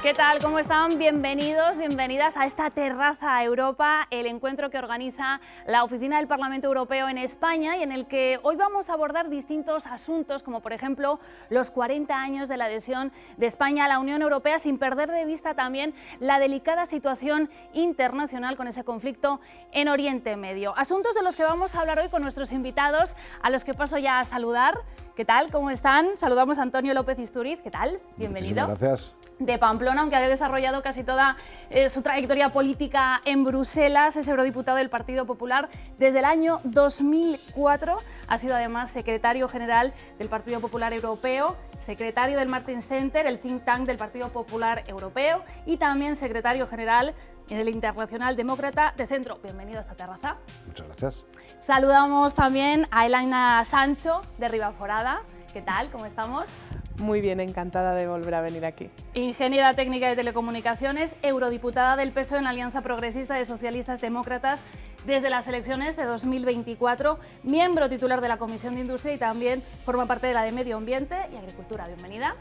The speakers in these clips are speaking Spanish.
¿Qué tal? ¿Cómo están? Bienvenidos, bienvenidas a esta Terraza Europa, el encuentro que organiza la Oficina del Parlamento Europeo en España y en el que hoy vamos a abordar distintos asuntos, como por ejemplo los 40 años de la adhesión de España a la Unión Europea, sin perder de vista también la delicada situación internacional con ese conflicto en Oriente Medio. Asuntos de los que vamos a hablar hoy con nuestros invitados, a los que paso ya a saludar. ¿Qué tal? ¿Cómo están? Saludamos a Antonio López Istúriz. ¿Qué tal? Bienvenido. Muchísimas gracias. De Pamplona, aunque ha desarrollado casi toda su trayectoria política en Bruselas, es eurodiputado del Partido Popular desde el año 2004. Ha sido además secretario general del Partido Popular Europeo, secretario del Martin Center, el think tank del Partido Popular Europeo, y también secretario general del Internacional Demócrata de Centro. Bienvenido a esta terraza. Muchas gracias. Saludamos también a Elena Sancho, de Ribaforada. ¿Qué tal? ¿Cómo estamos? Muy bien, encantada de volver a venir aquí. Ingeniera técnica de telecomunicaciones, eurodiputada del PSOE en la Alianza Progresista de Socialistas Demócratas desde las elecciones de 2024, miembro titular de la Comisión de Industria y también forma parte de la de Medio Ambiente y Agricultura. Bienvenida.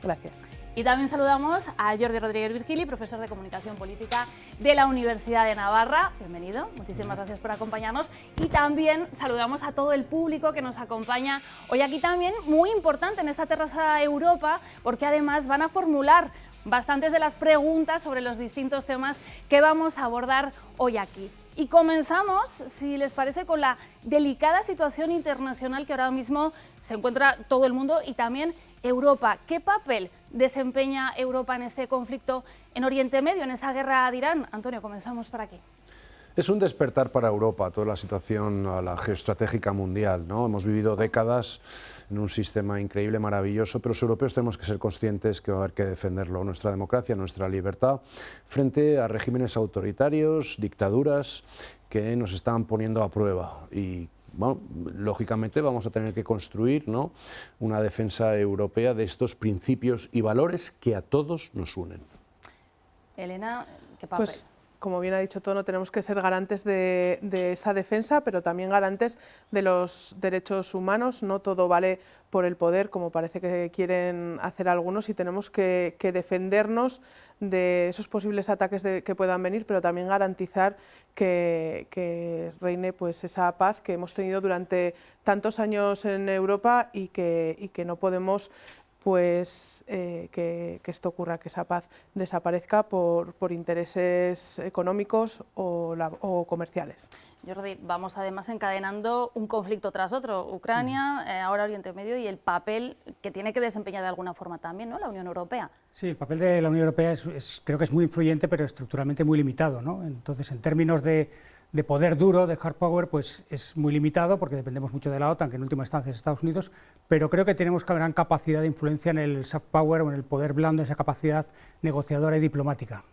Gracias. Y también saludamos a Jordi Rodríguez Virgili, profesor de Comunicación Política de la Universidad de Navarra. Bienvenido, muchísimas gracias por acompañarnos. Y también saludamos a todo el público que nos acompaña hoy aquí también, muy importante en esta Terraza Europa, porque además van a formular bastantes de las preguntas sobre los distintos temas que vamos a abordar hoy aquí. Y comenzamos, si les parece, con la delicada situación internacional que ahora mismo se encuentra todo el mundo y también Europa. ¿Qué papel desempeña Europa en este conflicto en Oriente Medio, en esa guerra de Irán? Antonio, comenzamos por aquí. Es un despertar para Europa, toda la situación a la geoestratégica mundial, ¿no? Hemos vivido décadas en un sistema increíble, maravilloso, pero los europeos tenemos que ser conscientes que va a haber que defenderlo, nuestra democracia, nuestra libertad, frente a regímenes autoritarios, dictaduras que nos están poniendo a prueba. Y bueno, lógicamente vamos a tener que construir, ¿no?, una defensa europea de estos principios y valores que a todos nos unen. Elena, ¿qué papel? Pues, como bien ha dicho Tono, tenemos que ser garantes de esa defensa, pero también garantes de los derechos humanos. No todo vale por el poder, como parece que quieren hacer algunos, y tenemos que defendernos de esos posibles ataques que puedan venir, pero también garantizar que reine pues esa paz que hemos tenido durante tantos años en Europa y que no podemos pues que esto ocurra, que esa paz desaparezca por intereses económicos o comerciales. Jordi, vamos además encadenando un conflicto tras otro, Ucrania, ahora Oriente Medio, y el papel que tiene que desempeñar de alguna forma también, ¿no?, la Unión Europea. Sí, el papel de la Unión Europea creo que es muy influyente, pero estructuralmente muy limitado, ¿no? Entonces, en términos de poder duro, de hard power, pues es muy limitado porque dependemos mucho de la OTAN, que en última instancia es Estados Unidos, pero creo que tenemos gran capacidad de influencia en el soft power o en el poder blando, esa capacidad negociadora y diplomática.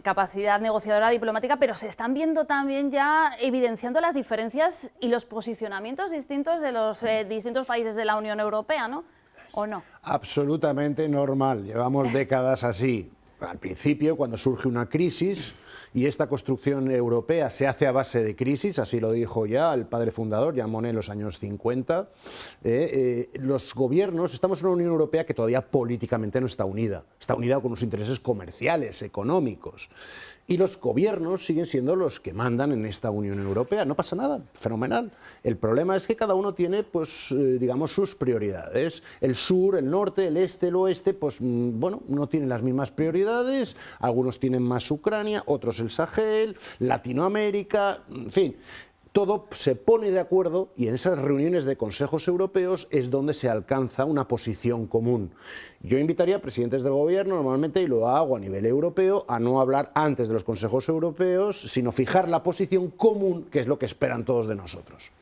Capacidad negociadora diplomática, pero se están viendo también ya evidenciando las diferencias y los posicionamientos distintos de los distintos países de la Unión Europea, ¿no? ¿O no? Absolutamente normal, llevamos décadas así. Al principio, cuando surge una crisis, y esta construcción europea se hace a base de crisis, así lo dijo ya el padre fundador, Jean Monnet, en los años 50, los gobiernos, estamos en una Unión Europea que todavía políticamente no está unida con unos intereses comerciales, económicos, y los gobiernos siguen siendo los que mandan en esta Unión Europea. No pasa nada, fenomenal. El problema es que cada uno tiene, pues, digamos, sus prioridades. El sur, el norte, el este, el oeste, pues, bueno, no tienen las mismas prioridades. Algunos tienen más Ucrania, otros el Sahel, Latinoamérica, en fin. Todo se pone de acuerdo y en esas reuniones de consejos europeos es donde se alcanza una posición común. Yo invitaría a presidentes del gobierno, normalmente, y lo hago a nivel europeo, a no hablar antes de los consejos europeos, sino fijar la posición común, que es lo que esperan todos de nosotros.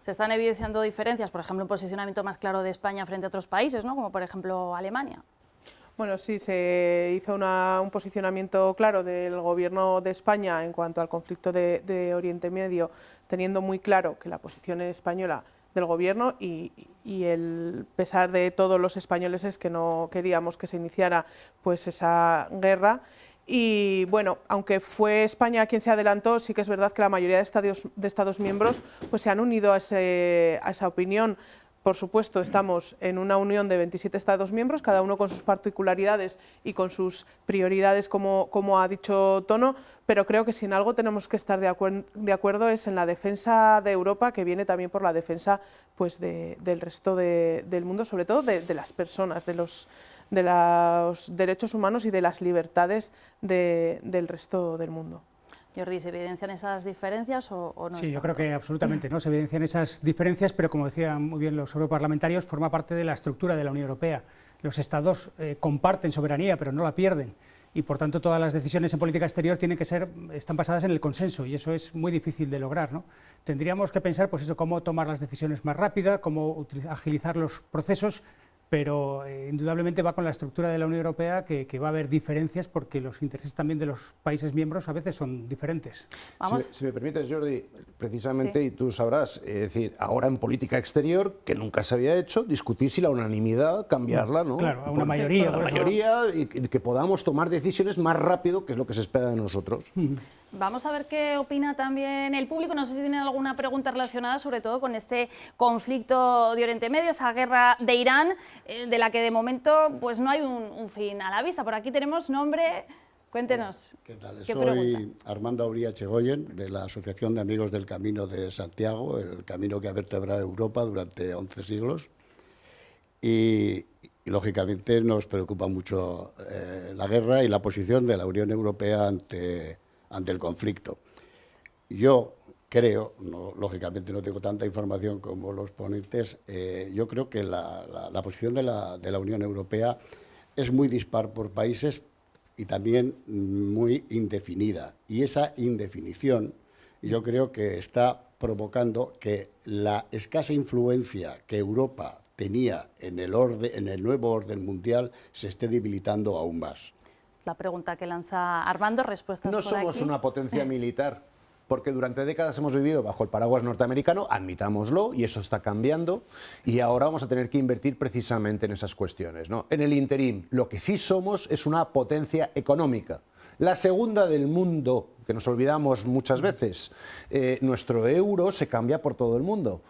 Se están evidenciando diferencias, por ejemplo, un posicionamiento más claro de España frente a otros países, ¿no?, como por ejemplo Alemania. Bueno, sí, se hizo un posicionamiento claro del Gobierno de España en cuanto al conflicto de Oriente Medio, teniendo muy claro que la posición española del Gobierno y el pesar de todos los españoles es que no queríamos que se iniciara pues esa guerra. Y bueno, aunque fue España quien se adelantó, sí que es verdad que la mayoría de Estados miembros pues se han unido a esa opinión. Por supuesto, estamos en una unión de 27 Estados miembros, cada uno con sus particularidades y con sus prioridades, como ha dicho Tono, pero creo que si en algo tenemos que estar de acuerdo es en la defensa de Europa, que viene también por la defensa pues, del resto del mundo, sobre todo de las personas, de los derechos humanos y de las libertades del resto del mundo. Jordi, ¿se evidencian esas diferencias o no? Sí, yo creo que absolutamente no se evidencian esas diferencias, pero como decían muy bien los europarlamentarios, forma parte de la estructura de la Unión Europea. Los Estados comparten soberanía, pero no la pierden, y por tanto todas las decisiones en política exterior están basadas en el consenso, y eso es muy difícil de lograr, ¿no? Tendríamos que pensar, pues eso, cómo tomar las decisiones más rápidas, cómo agilizar los procesos, pero indudablemente va con la estructura de la Unión Europea que va a haber diferencias porque los intereses también de los países miembros a veces son diferentes. Si me permites, Jordi, precisamente, sí. y tú sabrás, es decir, ahora en política exterior, que nunca se había hecho, discutir si la unanimidad, cambiarla, ¿no? Claro, a una mayoría. A la mayoría, y que podamos tomar decisiones más rápido, que es lo que se espera de nosotros. Vamos a ver qué opina también el público. No sé si tienen alguna pregunta relacionada sobre todo con este conflicto de Oriente Medio, esa guerra de Irán, de la que de momento pues no hay un fin a la vista. Por aquí tenemos nombre, cuéntenos. ¿Qué tal? ¿Qué Soy pregunta? Armando Auría Chegoyen, de la Asociación de Amigos del Camino de Santiago, el camino que ha vertebrado Europa durante 11 siglos. Y lógicamente nos preocupa mucho la guerra y la posición de la Unión Europea ante el conflicto. Yo creo, lógicamente no tengo tanta información como los ponentes, yo creo que la posición de la Unión Europea es muy dispar por países y también muy indefinida. Y esa indefinición yo creo que está provocando que la escasa influencia que Europa tenía en el nuevo orden mundial se esté debilitando aún más. La pregunta que lanza Armando, respuestas No por somos aquí. una potencia militar, porque durante décadas hemos vivido bajo el paraguas norteamericano, admitámoslo, y eso está cambiando, y ahora vamos a tener que invertir precisamente en esas cuestiones, ¿no? En el interín, lo que sí somos es una potencia económica, la segunda del mundo, que nos olvidamos muchas veces. Nuestro euro se cambia por todo el mundo.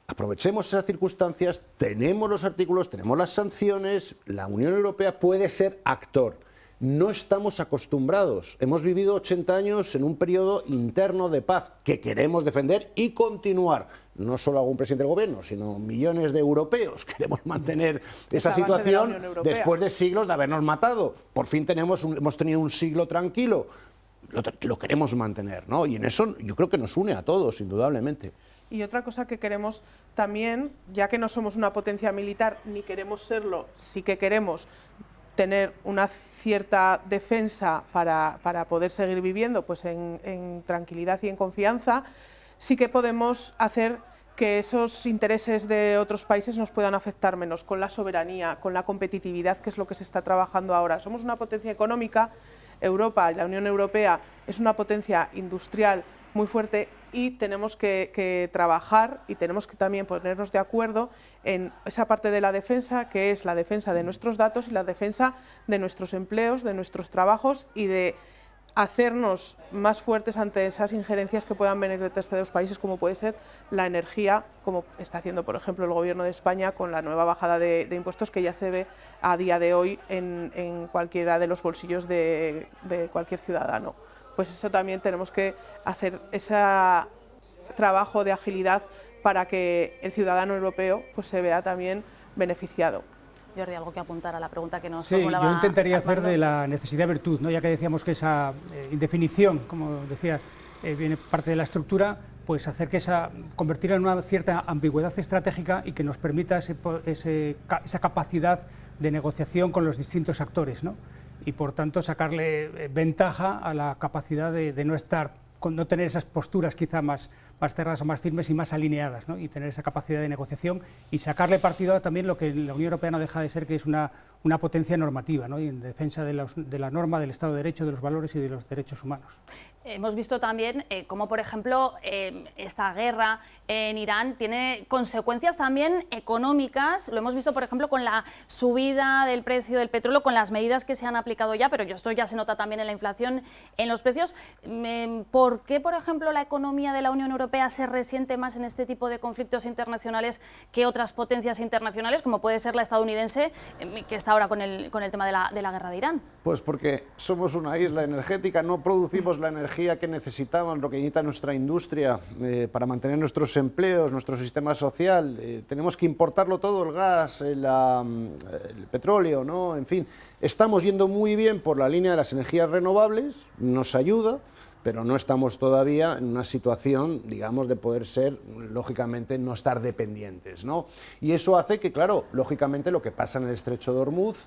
Aprovechemos esas circunstancias, tenemos los artículos, tenemos las sanciones, la Unión Europea puede ser actor. No estamos acostumbrados. Hemos vivido 80 años en un periodo interno de paz que queremos defender y continuar. No solo algún presidente del gobierno, sino millones de europeos queremos mantener esa situación después de siglos de habernos matado. Por fin hemos tenido un siglo tranquilo. Lo queremos mantener, ¿no? Y en eso yo creo que nos une a todos, indudablemente. Y otra cosa que queremos también, ya que no somos una potencia militar ni queremos serlo, sí que queremos tener una cierta defensa para poder seguir viviendo pues en tranquilidad y en confianza, sí que podemos hacer que esos intereses de otros países nos puedan afectar menos, con la soberanía, con la competitividad, que es lo que se está trabajando ahora. Somos una potencia económica, Europa y la Unión Europea es una potencia industrial muy fuerte y tenemos que trabajar y tenemos que también ponernos de acuerdo en esa parte de la defensa, que es la defensa de nuestros datos y la defensa de nuestros empleos, de nuestros trabajos y de hacernos más fuertes ante esas injerencias que puedan venir de terceros países, como puede ser la energía, como está haciendo, por ejemplo, el Gobierno de España con la nueva bajada de impuestos que ya se ve a día de hoy en cualquiera de los bolsillos de cualquier ciudadano. Pues eso también tenemos que hacer ese trabajo de agilidad para que el ciudadano europeo pues, se vea también beneficiado. Jordi, algo que apuntar a la pregunta que nos Sí, formulaba yo intentaría Armando. hacer de la necesidad virtud, ¿no? Ya que decíamos que esa indefinición, como decías, viene parte de la estructura, pues hacer que convertirla en una cierta ambigüedad estratégica y que nos permita esa capacidad de negociación con los distintos actores, ¿no? Y por tanto sacarle ventaja a la capacidad de no tener esas posturas quizá más cerradas o más firmes y más alineadas, ¿no? Y tener esa capacidad de negociación y sacarle partido a también lo que la Unión Europea no deja de ser, que es una una potencia normativa, ¿no? Y en defensa de la norma, del Estado de Derecho, de los valores y de los derechos humanos. Hemos visto también cómo, por ejemplo, esta guerra en Irán tiene consecuencias también económicas. Lo hemos visto, por ejemplo, con la subida del precio del petróleo, con las medidas que se han aplicado ya, pero esto ya se nota también en la inflación, en los precios. ¿Por qué, por ejemplo, la economía de la Unión Europea se resiente más en este tipo de conflictos internacionales que otras potencias internacionales, como puede ser la estadounidense, que está ahora con el tema de la guerra de Irán? Pues porque somos una isla energética, no producimos la energía que necesitamos, lo que necesita nuestra industria para mantener nuestros empleos, nuestro sistema social. Tenemos que importarlo todo, el gas, el petróleo, ¿no? En fin, estamos yendo muy bien por la línea de las energías renovables, nos ayuda, pero no estamos todavía en una situación, digamos, de poder ser, lógicamente, no estar dependientes, ¿no? Y eso hace que, claro, lógicamente lo que pasa en el Estrecho de Ormuz,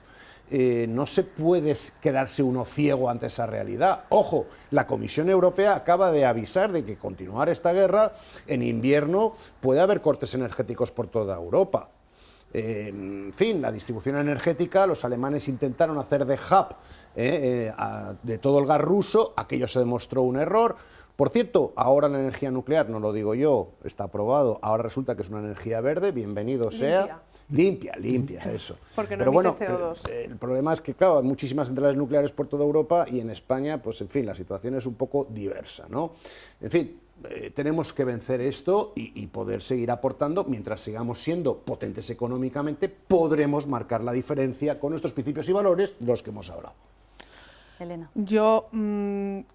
no se puede quedarse uno ciego ante esa realidad. Ojo, la Comisión Europea acaba de avisar de que continuar esta guerra, en invierno puede haber cortes energéticos por toda Europa. En fin, la distribución energética, los alemanes intentaron hacer de hub de todo el gas ruso, aquello se demostró un error. Por cierto, ahora la energía nuclear, no lo digo yo, está aprobado, ahora resulta que es una energía verde, bienvenido sea. Limpia, eso. Porque no Pero bueno, emite CO2. el problema es que, claro, hay muchísimas centrales nucleares por toda Europa y en España, pues en fin, la situación es un poco diversa, ¿no? En fin, tenemos que vencer esto y poder seguir aportando. Mientras sigamos siendo potentes económicamente, podremos marcar la diferencia con nuestros principios y valores, de los que hemos hablado. Elena. Yo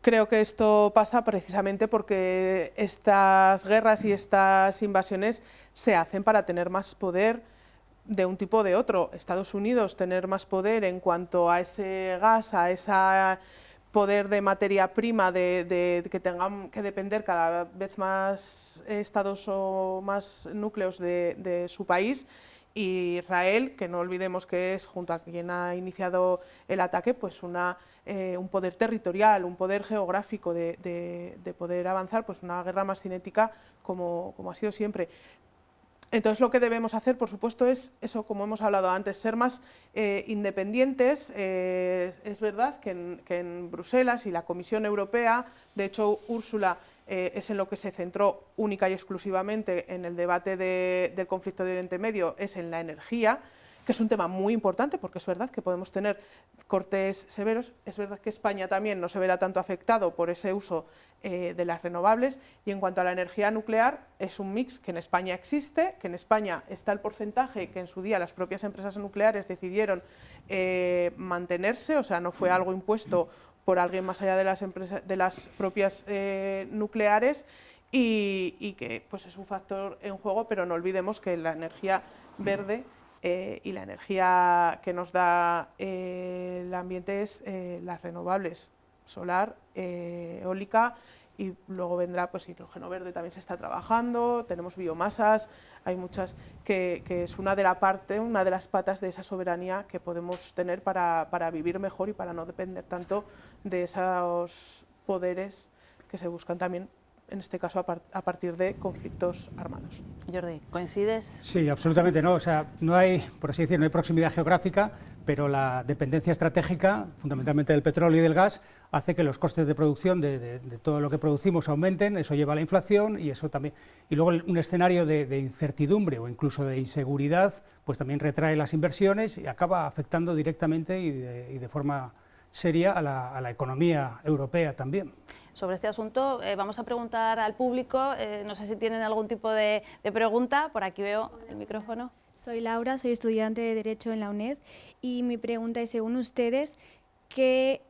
creo que esto pasa precisamente porque estas guerras y estas invasiones se hacen para tener más poder de un tipo o de otro. Estados Unidos tener más poder en cuanto a ese gas, a ese poder de materia prima, de que tengan que depender cada vez más estados o más núcleos de su país. Y Israel, que no olvidemos que es, junto a quien ha iniciado el ataque, pues un poder territorial, un poder geográfico de poder avanzar, pues una guerra más cinética como ha sido siempre. Entonces lo que debemos hacer, por supuesto, es eso, como hemos hablado antes, ser más independientes. Es verdad que en Bruselas y la Comisión Europea, de hecho Úrsula es en lo que se centró única y exclusivamente en el debate del conflicto de Oriente Medio, es en la energía, que es un tema muy importante, porque es verdad que podemos tener cortes severos. Es verdad que España también no se verá tanto afectado por ese uso de las renovables. Y en cuanto a la energía nuclear, es un mix que en España existe, que en España está el porcentaje que en su día las propias empresas nucleares decidieron mantenerse, o sea, no fue algo impuesto por alguien más allá de las propias nucleares, y que pues es un factor en juego, pero no olvidemos que la energía verde y la energía que nos da el ambiente es las renovables, solar, eólica, y luego vendrá pues hidrógeno verde, también se está trabajando, tenemos biomasas, hay muchas, que es una de las patas de esa soberanía que podemos tener para vivir mejor y para no depender tanto de esos poderes que se buscan también, en este caso a partir de conflictos armados. Jordi, ¿coincides? Sí, absolutamente no. O sea, no hay, por así decir, no hay proximidad geográfica, pero la dependencia estratégica, fundamentalmente del petróleo y del gas, hace que los costes de producción de todo lo que producimos aumenten. Eso lleva a la inflación y eso también. Y luego un escenario de incertidumbre o incluso de inseguridad, pues también retrae las inversiones y acaba afectando directamente y de forma seria a la economía europea también. Sobre este asunto vamos a preguntar al público, no sé si tienen algún tipo de pregunta, por aquí veo el micrófono. Soy Laura, soy estudiante de Derecho en la UNED y mi pregunta es, según ustedes, ¿qué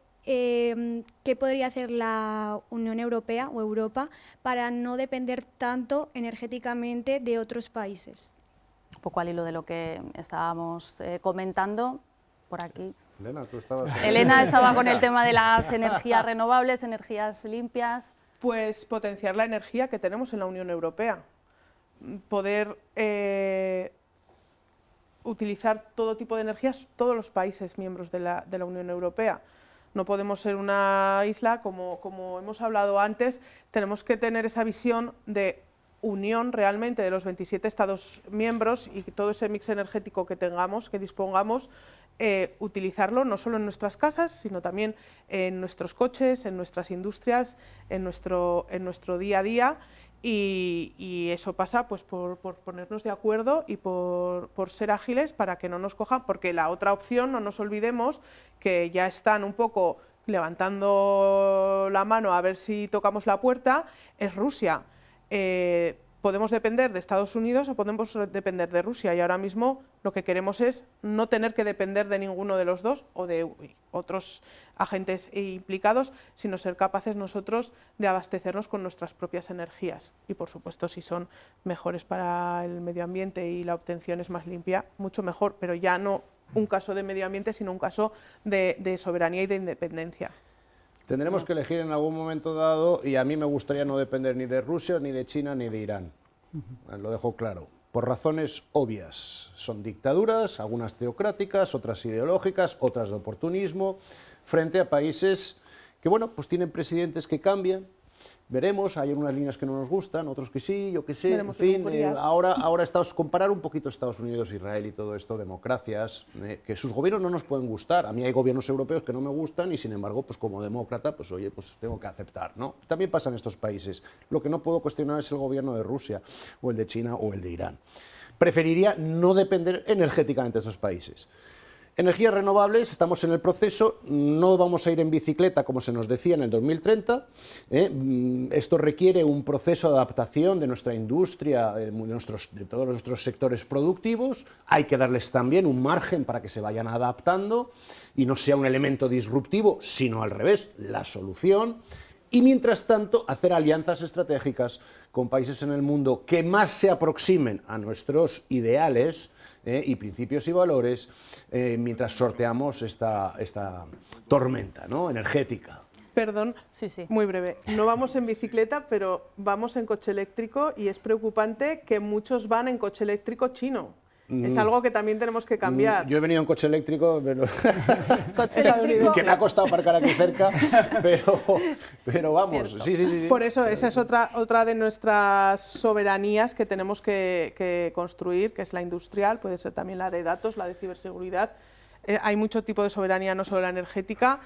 podría hacer la Unión Europea o Europa para no depender tanto energéticamente de otros países? Un poco al hilo de lo que estábamos comentando, por aquí. Elena, tú estabas... Elena estaba con el tema de las energías renovables, energías limpias. Pues potenciar la energía que tenemos en la Unión Europea, poder utilizar todo tipo de energías, todos los países miembros de la Unión Europea. No podemos ser una isla, como hemos hablado antes, tenemos que tener esa visión de unión realmente de los 27 Estados miembros y todo ese mix energético que tengamos, que dispongamos, utilizarlo no solo en nuestras casas, sino también en nuestros coches, en nuestras industrias, en nuestro día a día. Y eso pasa pues por ponernos de acuerdo y por ser ágiles para que no nos cojan, porque la otra opción, no nos olvidemos que ya están un poco levantando la mano a ver si tocamos la puerta, es Rusia. Podemos depender de Estados Unidos o podemos depender de Rusia, y ahora mismo lo que queremos es no tener que depender de ninguno de los dos o de otros agentes implicados, sino ser capaces nosotros de abastecernos con nuestras propias energías. Y por supuesto, si son mejores para el medio ambiente y la obtención es más limpia, mucho mejor, pero ya no un caso de medio ambiente, sino un caso de soberanía y de independencia. Tendremos que elegir en algún momento dado, y a mí me gustaría no depender ni de Rusia, ni de China, ni de Irán. Lo dejo claro. Por razones obvias. Son dictaduras, algunas teocráticas, otras ideológicas, otras de oportunismo, frente a países que, bueno, pues tienen presidentes que cambian. Veremos, hay unas líneas que no nos gustan, otros que sí, yo qué sé, Veremos en fin, ahora comparar un poquito Estados Unidos, Israel y todo esto, democracias, que sus gobiernos no nos pueden gustar. A mí hay gobiernos europeos que no me gustan y sin embargo, pues como demócrata, pues oye, pues tengo que aceptar, ¿no? También pasa en estos países. Lo que no puedo cuestionar es el gobierno de Rusia, o el de China, o el de Irán. Preferiría no depender energéticamente de estos países. Energías renovables, estamos en el proceso, no vamos a ir en bicicleta como se nos decía en el 2030, esto requiere un proceso de adaptación de nuestra industria, de todos nuestros sectores productivos, hay que darles también un margen para que se vayan adaptando y no sea un elemento disruptivo, sino al revés, la solución. Y mientras tanto, hacer alianzas estratégicas con países en el mundo que más se aproximen a nuestros ideales y principios y valores, mientras sorteamos esta tormenta, ¿no?, energética. Perdón, Sí, sí. muy breve. No vamos en bicicleta, pero vamos en coche eléctrico y es preocupante que muchos van en coche eléctrico chino. Es algo que también tenemos que cambiar. Yo he venido en coche eléctrico, pero Coche eléctrico. que me ha costado aparcar aquí cerca, pero vamos, sí. Por eso, esa es otra de nuestras soberanías que tenemos que construir, que es la industrial, puede ser también la de datos, la de ciberseguridad. Hay mucho tipo de soberanía, no solo la energética.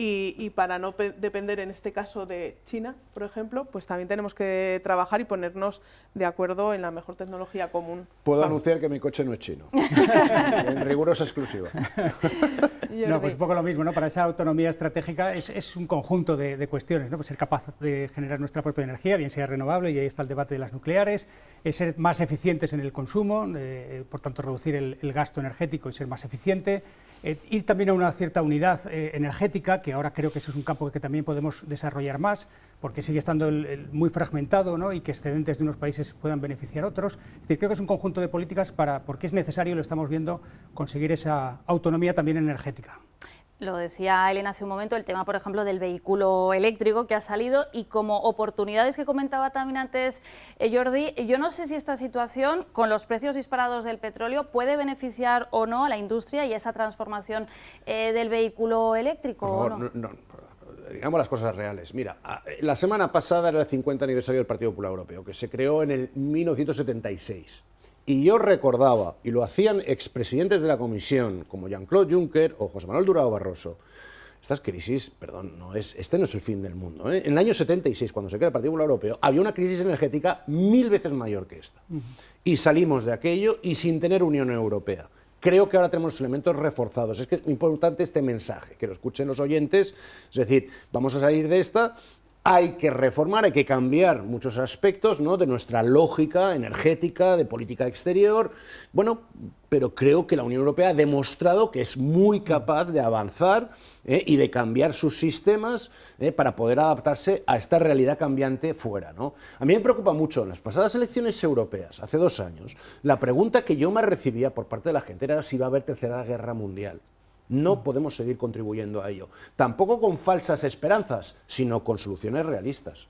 Y para no depender en este caso de China, por ejemplo, pues también tenemos que trabajar y ponernos de acuerdo en la mejor tecnología común. Puedo anunciar que mi coche no es chino, en rigurosa exclusiva. No, pues un poco lo mismo, ¿no? Para esa autonomía estratégica es un conjunto de cuestiones, ¿no? Pues ser capaz de generar nuestra propia energía, bien sea renovable, y ahí está el debate de las nucleares, ser más eficientes en el consumo, por tanto reducir el gasto energético y ser más eficiente, ir también a una cierta unidad energética, que ahora creo que eso es un campo que también podemos desarrollar más, porque sigue estando muy fragmentado, ¿no? Y que excedentes de unos países puedan beneficiar a otros. Es decir, creo que es un conjunto de políticas porque es necesario, lo estamos viendo, conseguir esa autonomía también energética. Lo decía Elena hace un momento, el tema, por ejemplo, del vehículo eléctrico que ha salido, y como oportunidades que comentaba también antes Jordi, yo no sé si esta situación, con los precios disparados del petróleo, puede beneficiar o no a la industria y a esa transformación del vehículo eléctrico. No, digamos las cosas reales. Mira, la semana pasada era el 50 aniversario del Partido Popular Europeo, que se creó en el 1976. Y yo recordaba, y lo hacían expresidentes de la Comisión, como Jean-Claude Juncker o José Manuel Durão Barroso, estas crisis, perdón, este no es el fin del mundo. En el año 76, cuando se crea el Partido Popular Europeo, había una crisis energética 1000 veces mayor que esta. Y salimos de aquello y sin tener Unión Europea. Creo que ahora tenemos los elementos reforzados. Es que es importante este mensaje, que lo escuchen los oyentes. Es decir, vamos a salir de esta. Hay que reformar, hay que cambiar muchos aspectos, ¿no?, de nuestra lógica energética, de política exterior. Bueno, pero creo que la Unión Europea ha demostrado que es muy capaz de avanzar y de cambiar sus sistemas para poder adaptarse a esta realidad cambiante fuera, ¿no? A mí me preocupa mucho, en las pasadas elecciones europeas, hace 2 años, la pregunta que yo más recibía por parte de la gente era si va a haber tercera guerra mundial. No podemos seguir contribuyendo a ello, tampoco con falsas esperanzas, sino con soluciones realistas.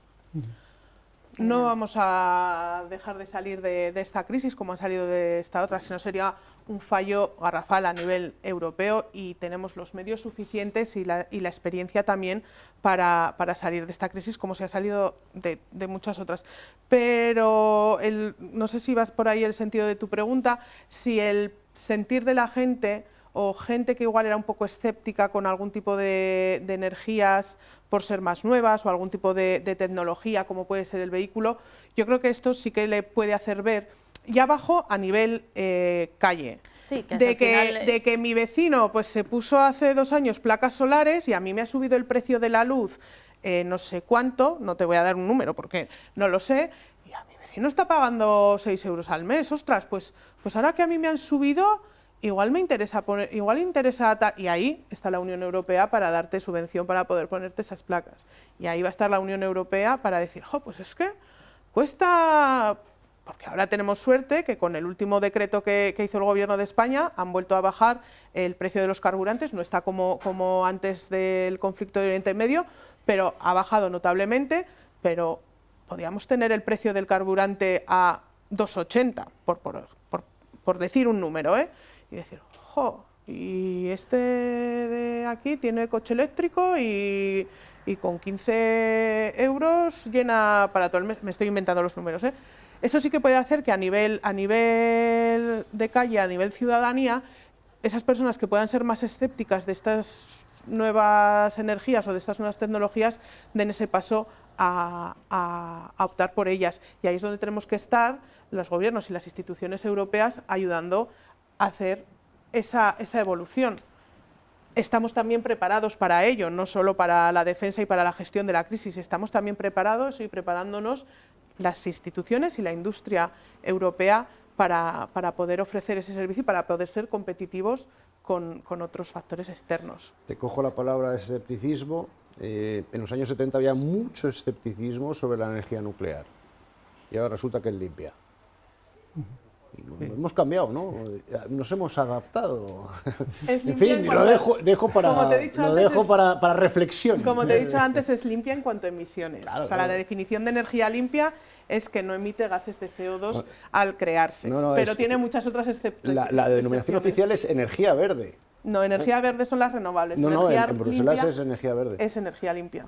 No vamos a dejar de salir de esta crisis como han salido de esta otra, sino sería un fallo garrafal a nivel europeo y tenemos los medios suficientes y la experiencia también para salir de esta crisis, como se ha salido de muchas otras. Pero no sé si vas por ahí el sentido de tu pregunta, si el sentir de la gente o gente que igual era un poco escéptica con algún tipo de energías por ser más nuevas o algún tipo de tecnología como puede ser el vehículo, yo creo que esto sí que le puede hacer ver, ya abajo a nivel calle, Sí, que de que mi vecino pues se puso hace 2 años placas solares y a mí me ha subido el precio de la luz no sé cuánto, no te voy a dar un número porque no lo sé, y a mi vecino está pagando 6 euros al mes, ostras, pues ahora que a mí me han subido, igual me interesa poner, y ahí está la Unión Europea para darte subvención para poder ponerte esas placas. Y ahí va a estar la Unión Europea para decir, jo, pues es que cuesta, porque ahora tenemos suerte que con el último decreto que hizo el Gobierno de España han vuelto a bajar el precio de los carburantes, no está como antes del conflicto de Oriente Medio, pero ha bajado notablemente, pero podríamos tener el precio del carburante a 2,80, por decir un número, y decir, jo, y este de aquí tiene coche eléctrico y con 15 euros llena para todo el mes, me estoy inventando los números, Eso sí que puede hacer que a nivel de calle, a nivel ciudadanía, esas personas que puedan ser más escépticas de estas nuevas energías o de estas nuevas tecnologías den ese paso a optar por ellas. Y ahí es donde tenemos que estar los gobiernos y las instituciones europeas ayudando a hacer esa evolución. Estamos también preparados para ello, no solo para la defensa y para la gestión de la crisis, estamos también preparados y preparándonos las instituciones y la industria europea para poder ofrecer ese servicio y para poder ser competitivos con otros factores externos. Te cojo la palabra escepticismo. En los años 70 había mucho escepticismo sobre la energía nuclear y ahora resulta que es limpia. Hemos cambiado, ¿no? Nos hemos adaptado. En fin, lo dejo para reflexión. Como te he dicho antes, es limpia en cuanto a emisiones. Claro, o sea, la definición de energía limpia es que no emite gases de CO2 al crearse, pero tiene muchas otras excepciones. La denominación oficial es energía verde. No, energía verde son las renovables. En Bruselas es energía verde. Es energía limpia.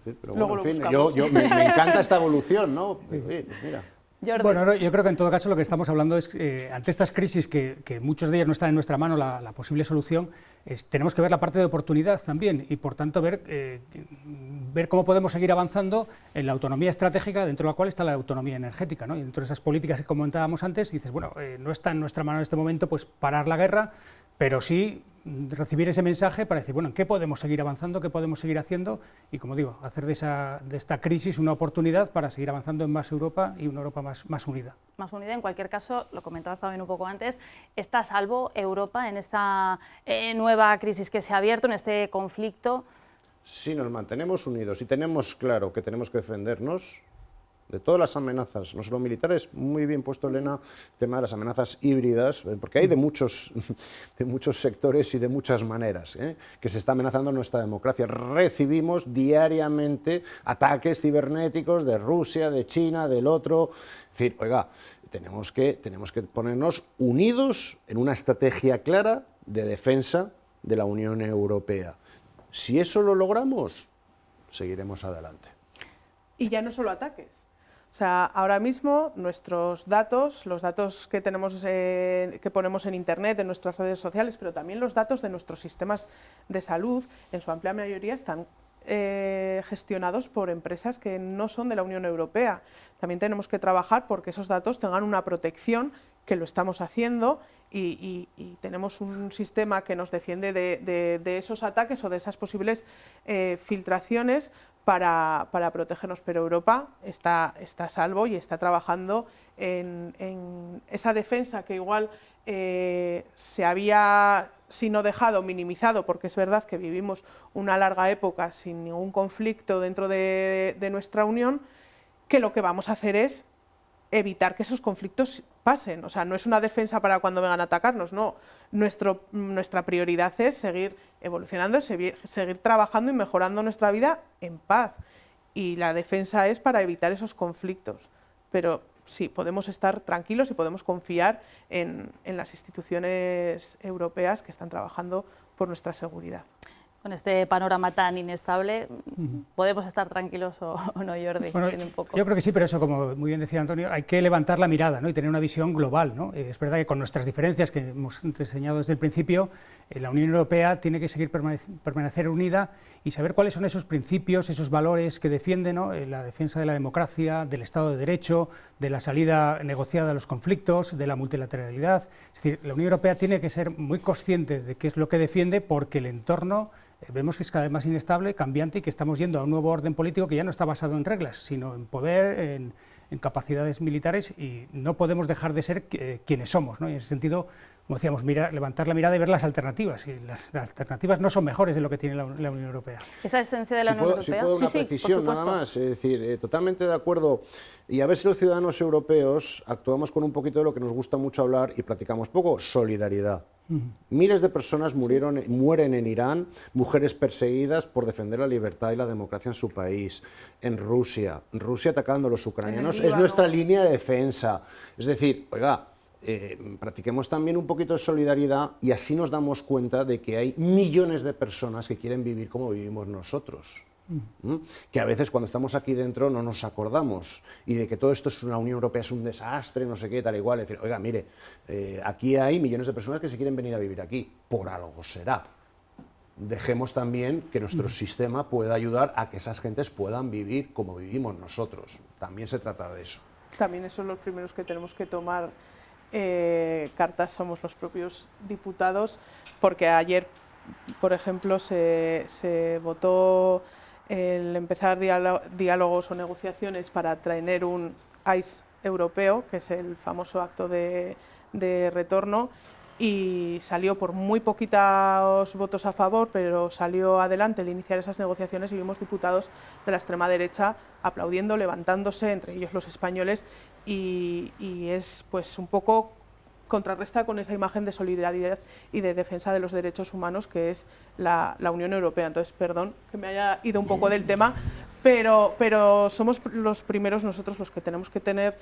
Pero bueno, en fin, me encanta esta evolución, ¿no? Mira. Jordi. Bueno, yo creo que en todo caso lo que estamos hablando es, ante estas crisis que muchos de ellas no están en nuestra mano, la posible solución, tenemos que ver la parte de oportunidad también y por tanto ver cómo podemos seguir avanzando en la autonomía estratégica dentro de la cual está la autonomía energética, ¿no? Y dentro de esas políticas que comentábamos antes, dices, bueno, no está en nuestra mano en este momento pues parar la guerra, pero sí recibir ese mensaje para decir, bueno, ¿en qué podemos seguir avanzando, qué podemos seguir haciendo? Y como digo, hacer de esta crisis una oportunidad para seguir avanzando en más Europa y una Europa más unida. Más unida, en cualquier caso, lo comentabas también un poco antes, ¿está a salvo Europa en esta nueva crisis que se ha abierto, en este conflicto? Si nos mantenemos unidos y tenemos claro que tenemos que defendernos de todas las amenazas, no solo militares, muy bien puesto Elena, el tema de las amenazas híbridas, porque hay de muchos sectores y de muchas maneras que se está amenazando nuestra democracia. Recibimos diariamente ataques cibernéticos de Rusia, de China, del otro. Es decir, oiga, tenemos que ponernos unidos en una estrategia clara de defensa de la Unión Europea. Si eso lo logramos, seguiremos adelante. Y ya no solo ataques. O sea, ahora mismo nuestros datos, los datos que tenemos, que ponemos en Internet, en nuestras redes sociales, pero también los datos de nuestros sistemas de salud, en su amplia mayoría están gestionados por empresas que no son de la Unión Europea. También tenemos que trabajar porque esos datos tengan una protección, que lo estamos haciendo, y tenemos un sistema que nos defiende de esos ataques o de esas posibles filtraciones para protegernos, pero Europa está a salvo y está trabajando en esa defensa que igual se había, si no dejado, minimizado, porque es verdad que vivimos una larga época sin ningún conflicto dentro de nuestra Unión, que lo que vamos a hacer es evitar que esos conflictos pasen. O sea, no es una defensa para cuando vengan a atacarnos, no. Nuestra prioridad es seguir evolucionando, seguir trabajando y mejorando nuestra vida en paz. Y la defensa es para evitar esos conflictos. Pero sí, podemos estar tranquilos y podemos confiar en las instituciones europeas que están trabajando por nuestra seguridad. Con este panorama tan inestable, ¿podemos estar tranquilos o no, Jordi? Bueno, Un poco. yo creo que sí, pero eso, como muy bien decía Antonio, hay que levantar la mirada, ¿no? Y tener una visión global, ¿no? Es verdad que con nuestras diferencias que hemos reseñado desde el principio, la Unión Europea tiene que seguir permanecer unida y saber cuáles son esos principios, esos valores que defienden, ¿no? La defensa de la democracia, del Estado de Derecho, de la salida negociada a los conflictos, de la multilateralidad. Es decir, la Unión Europea tiene que ser muy consciente de qué es lo que defiende, porque el entorno vemos que es cada vez más inestable, cambiante, y que estamos yendo a un nuevo orden político que ya no está basado en reglas, sino en poder, en capacidades militares, y no podemos dejar de ser quienes somos, ¿no? Y en ese sentido, como decíamos, levantar la mirada y ver las alternativas, y las alternativas no son mejores de lo que tiene la Unión Europea. ¿Esa esencia de la Unión Europea? Si puedo una precisión nada más, es decir, totalmente de acuerdo, y a ver si los ciudadanos europeos actuamos con un poquito de lo que nos gusta mucho hablar y practicamos poco: solidaridad. Miles de personas mueren en Irán, mujeres perseguidas por defender la libertad y la democracia en su país, en Rusia atacando a los ucranianos, es nuestra línea de defensa. Es decir, oiga, practiquemos también un poquito de solidaridad, y así nos damos cuenta de que hay millones de personas que quieren vivir como vivimos nosotros. Que a veces cuando estamos aquí dentro no nos acordamos, y de que todo esto es una Unión Europea, es un desastre, no sé qué, tal igual. Es decir, oiga, mire, aquí hay millones de personas que se quieren venir a vivir aquí, por algo será. Dejemos también que nuestro sistema pueda ayudar a que esas gentes puedan vivir como vivimos nosotros. También se trata de eso. También son los primeros que tenemos que tomar cartas, somos los propios diputados, porque ayer, por ejemplo, se votó el empezar diálogos o negociaciones para traer un ICE europeo, que es el famoso acto de retorno, y salió por muy poquitos votos a favor, pero salió adelante el iniciar esas negociaciones, y vimos diputados de la extrema derecha aplaudiendo, levantándose, entre ellos los españoles, y es pues un poco contrarresta con esa imagen de solidaridad y de defensa de los derechos humanos que es la Unión Europea. Entonces, perdón que me haya ido un poco del tema, pero somos los primeros nosotros los que tenemos que tener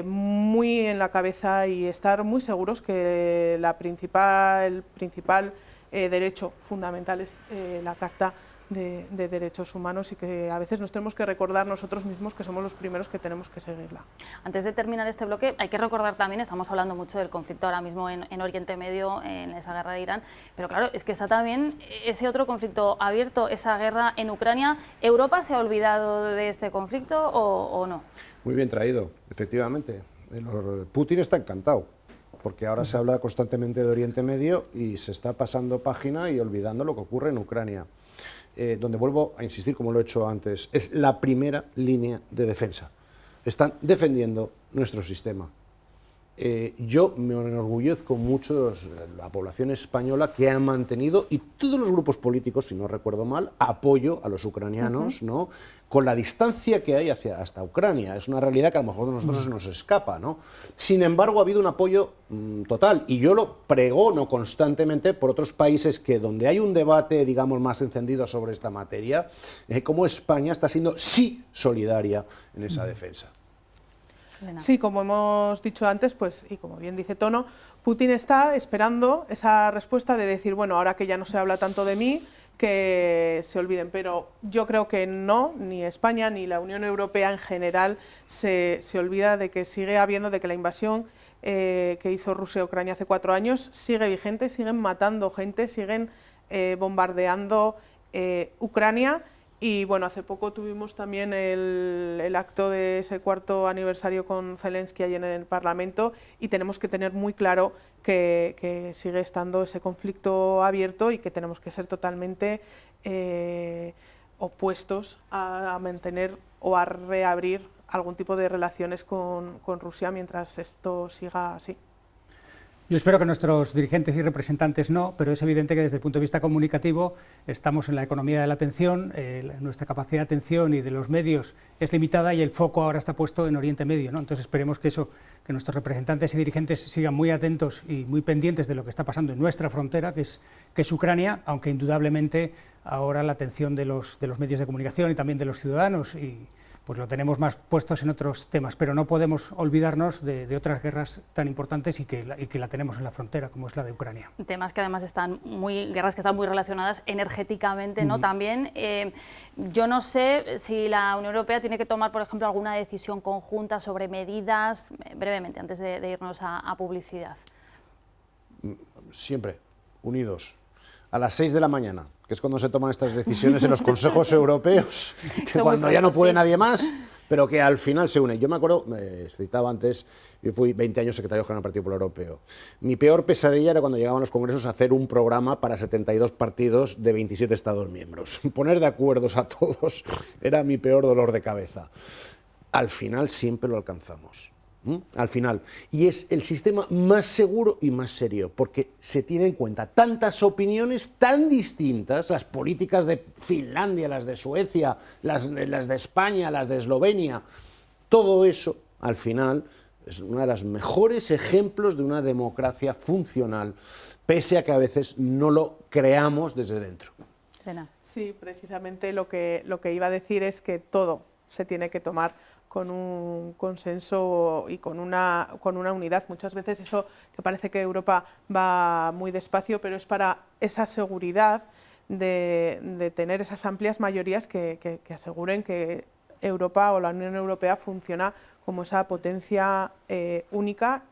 muy en la cabeza y estar muy seguros que el principal derecho fundamental es la Carta de Derechos Humanos, y que a veces nos tenemos que recordar nosotros mismos que somos los primeros que tenemos que seguirla. Antes de terminar este bloque, hay que recordar también, estamos hablando mucho del conflicto ahora mismo en Oriente Medio, en esa guerra de Irán, pero claro, es que está también ese otro conflicto abierto, esa guerra en Ucrania. ¿Europa se ha olvidado de este conflicto o no? Muy bien traído, efectivamente. Putin está encantado, porque ahora se habla constantemente de Oriente Medio y se está pasando página y olvidando lo que ocurre en Ucrania. Donde vuelvo a insistir, como lo he hecho antes, es la primera línea de defensa. Están defendiendo nuestro sistema. Yo me enorgullezco mucho de la población española, que ha mantenido, y todos los grupos políticos, si no recuerdo mal, apoyo a los ucranianos, ¿no? Con la distancia que hay hasta Ucrania. Es una realidad que a lo mejor a nosotros se nos escapa, ¿no? Sin embargo, ha habido un apoyo total, y yo lo pregono constantemente por otros países que donde hay un debate, digamos, más encendido sobre esta materia, como España está siendo sí solidaria en esa defensa. Sí, como hemos dicho antes, pues, y como bien dice Tono, Putin está esperando esa respuesta de decir, bueno, ahora que ya no se habla tanto de mí, que se olviden. Pero yo creo que no, ni España ni la Unión Europea en general se olvida de que sigue habiendo, de que la invasión que hizo Rusia a Ucrania hace 4 años sigue vigente, siguen matando gente, siguen bombardeando Ucrania. Y bueno, hace poco tuvimos también el acto de ese 4º aniversario con Zelensky allí en el Parlamento, y tenemos que tener muy claro que sigue estando ese conflicto abierto y que tenemos que ser totalmente opuestos a mantener o a reabrir algún tipo de relaciones con Rusia mientras esto siga así. Yo espero que nuestros dirigentes y representantes no, pero es evidente que desde el punto de vista comunicativo estamos en la economía de la atención, nuestra capacidad de atención y de los medios es limitada, y el foco ahora está puesto en Oriente Medio, ¿no? Entonces esperemos que nuestros representantes y dirigentes sigan muy atentos y muy pendientes de lo que está pasando en nuestra frontera, que es Ucrania, aunque indudablemente ahora la atención de los medios de comunicación y también de los ciudadanos y pues lo tenemos más puestos en otros temas, pero no podemos olvidarnos de otras guerras tan importantes y que la tenemos en la frontera, como es la de Ucrania. Temas que además guerras que están muy relacionadas energéticamente, ¿no? También, yo no sé si la Unión Europea tiene que tomar, por ejemplo, alguna decisión conjunta sobre medidas, brevemente, antes de irnos a publicidad. Siempre unidos. A las 6 de la mañana, que es cuando se toman estas decisiones en los consejos europeos, que cuando ya no puede nadie más, pero que al final se unen. Yo me acuerdo, citaba antes, yo fui 20 años secretario general del Partido Popular Europeo. Mi peor pesadilla era cuando llegaban los congresos a hacer un programa para 72 partidos de 27 Estados miembros. Poner de acuerdo a todos era mi peor dolor de cabeza. Al final siempre lo alcanzamos. Al final, y es el sistema más seguro y más serio, porque se tiene en cuenta tantas opiniones tan distintas, las políticas de Finlandia, las de Suecia, las de España, las de Eslovenia, todo eso, al final, es uno de los mejores ejemplos de una democracia funcional, pese a que a veces no lo creamos desde dentro. Elena. Sí, precisamente lo que iba a decir es que todo se tiene que tomar con un consenso y con una unidad. Muchas veces eso que parece que Europa va muy despacio, pero es para esa seguridad de tener esas amplias mayorías que aseguren que Europa o la Unión Europea funciona como esa potencia única,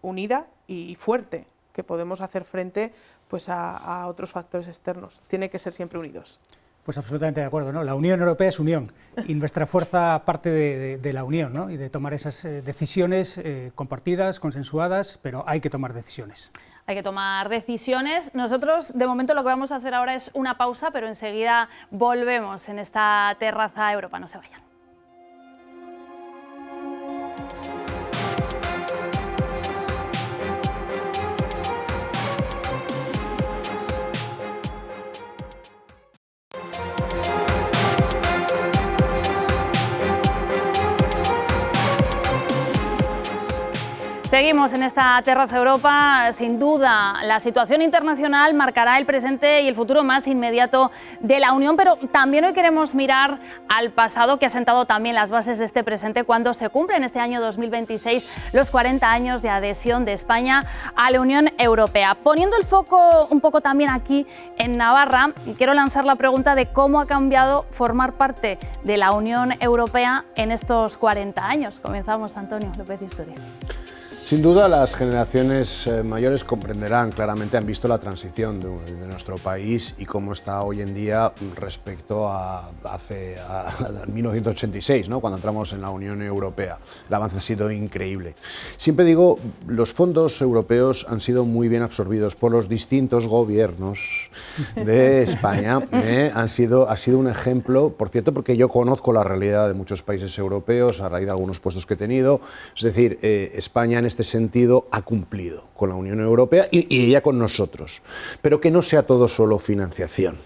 unida y fuerte, que podemos hacer frente pues, a otros factores externos. Tiene que ser siempre unidos. Pues absolutamente de acuerdo, ¿no? La Unión Europea es unión y nuestra fuerza parte de la unión, ¿no? Y de tomar esas decisiones compartidas, consensuadas, pero hay que tomar decisiones. Hay que tomar decisiones. Nosotros, de momento, lo que vamos a hacer ahora es una pausa, pero enseguida volvemos en esta Terraza Europa. No se vayan. Seguimos en esta Terraza Europa. Sin duda, la situación internacional marcará el presente y el futuro más inmediato de la Unión, pero también hoy queremos mirar al pasado, que ha sentado también las bases de este presente cuando se cumplen este año 2026 los 40 años de adhesión de España a la Unión Europea. Poniendo el foco un poco también aquí en Navarra, quiero lanzar la pregunta de cómo ha cambiado formar parte de la Unión Europea en estos 40 años. Comenzamos, Antonio López Istúriz. Sin duda, las generaciones mayores comprenderán claramente, han visto la transición de nuestro país y cómo está hoy en día respecto a 1986, ¿no? Cuando entramos en la Unión Europea. El avance ha sido increíble. Siempre digo, los fondos europeos han sido muy bien absorbidos por los distintos gobiernos de España. Ha sido un ejemplo, por cierto, porque yo conozco la realidad de muchos países europeos a raíz de algunos puestos que he tenido. Es decir, España en este sentido ha cumplido con la Unión Europea y ella con nosotros, pero que no sea todo solo financiación.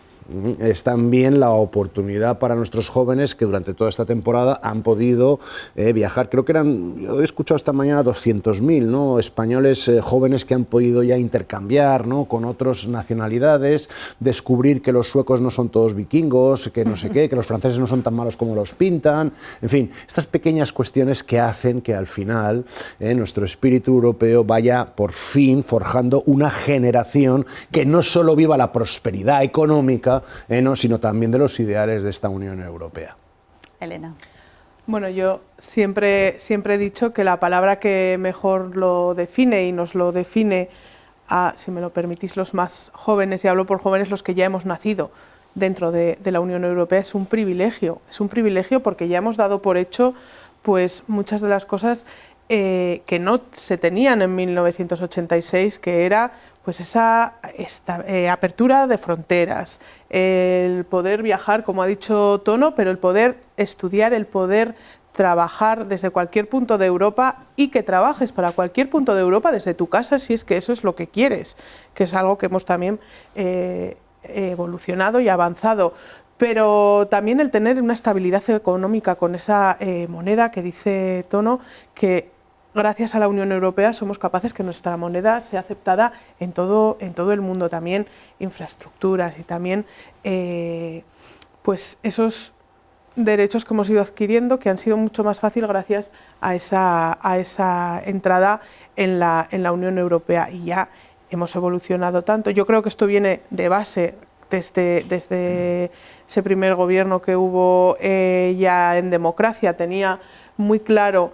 Es también la oportunidad para nuestros jóvenes que durante toda esta temporada han podido viajar. Creo que yo he escuchado esta mañana 200.000, ¿no? Españoles jóvenes que han podido ya intercambiar, ¿no? Con otras nacionalidades, descubrir que los suecos no son todos vikingos, que no sé qué, que los franceses no son tan malos como los pintan. En fin, estas pequeñas cuestiones que hacen que al final nuestro espíritu europeo vaya por fin forjando una generación que no solo viva la prosperidad económica, no, sino también de los ideales de esta Unión Europea. Elena. Bueno, yo siempre he dicho que la palabra que mejor lo define y nos lo define a, si me lo permitís, los más jóvenes, y hablo por jóvenes, los que ya hemos nacido dentro de la Unión Europea, es un privilegio. Es un privilegio porque ya hemos dado por hecho pues, muchas de las cosas que no se tenían en 1986, que era pues esta apertura de fronteras, el poder viajar, como ha dicho Tono, pero el poder estudiar, el poder trabajar desde cualquier punto de Europa y que trabajes para cualquier punto de Europa desde tu casa, si es que eso es lo que quieres, que es algo que hemos también evolucionado y avanzado. Pero también el tener una estabilidad económica con esa moneda que dice Tono, que gracias a la Unión Europea somos capaces que nuestra moneda sea aceptada en todo el mundo, también infraestructuras y también pues esos derechos que hemos ido adquiriendo que han sido mucho más fácil gracias a esa entrada en la Unión Europea, y ya hemos evolucionado tanto. Yo creo que esto viene de base desde ese primer gobierno que hubo ya en democracia. Tenía muy claro,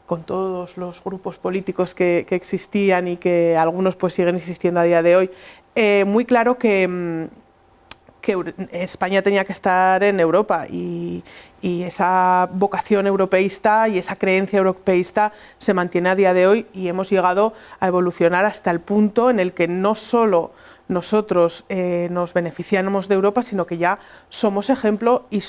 con todos los grupos políticos que existían y que algunos pues siguen existiendo a día de hoy, muy claro que España tenía que estar en Europa, y esa vocación europeísta y esa creencia europeísta se mantiene a día de hoy, y hemos llegado a evolucionar hasta el punto en el que no solo nosotros nos beneficiamos de Europa, sino que ya somos ejemplo y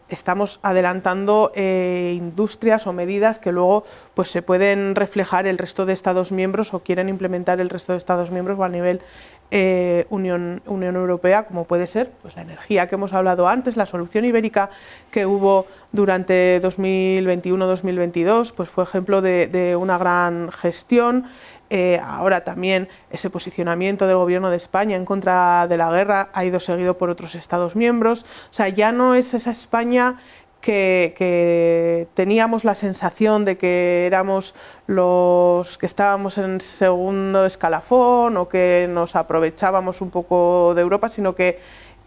estamos adelantando industrias o medidas que luego pues, se pueden reflejar el resto de Estados miembros o quieren implementar el resto de Estados miembros o a nivel Unión Europea, como puede ser pues, la energía que hemos hablado antes. La solución ibérica que hubo durante 2021-2022 pues, fue ejemplo de una gran gestión. Ahora también ese posicionamiento del Gobierno de España en contra de la guerra ha ido seguido por otros Estados miembros. O sea, ya no es esa España que teníamos la sensación de que éramos los que estábamos en segundo escalafón o que nos aprovechábamos un poco de Europa, sino que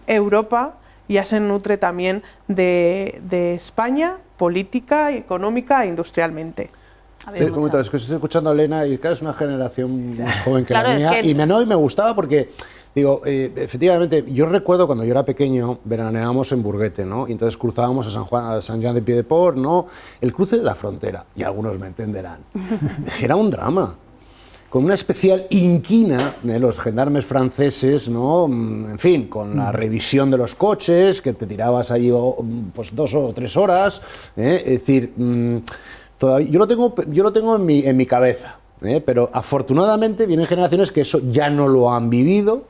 Europa ya se nutre también de España, política, económica e industrialmente. Es que estoy escuchando a Elena y claro, es una generación más joven que la mía, y me gustaba porque, digo, efectivamente, yo recuerdo cuando yo era pequeño, veraneábamos en Burguete, ¿no? Y entonces cruzábamos a San Juan de Piedeport, ¿no? El cruce de la frontera, y algunos me entenderán, era un drama, con una especial inquina de los gendarmes franceses, ¿no? En fin, con la revisión de los coches, que te tirabas allí pues 2 o 3 horas, es decir... Todavía, yo lo tengo en mi cabeza, pero afortunadamente vienen generaciones que eso ya no lo han vivido,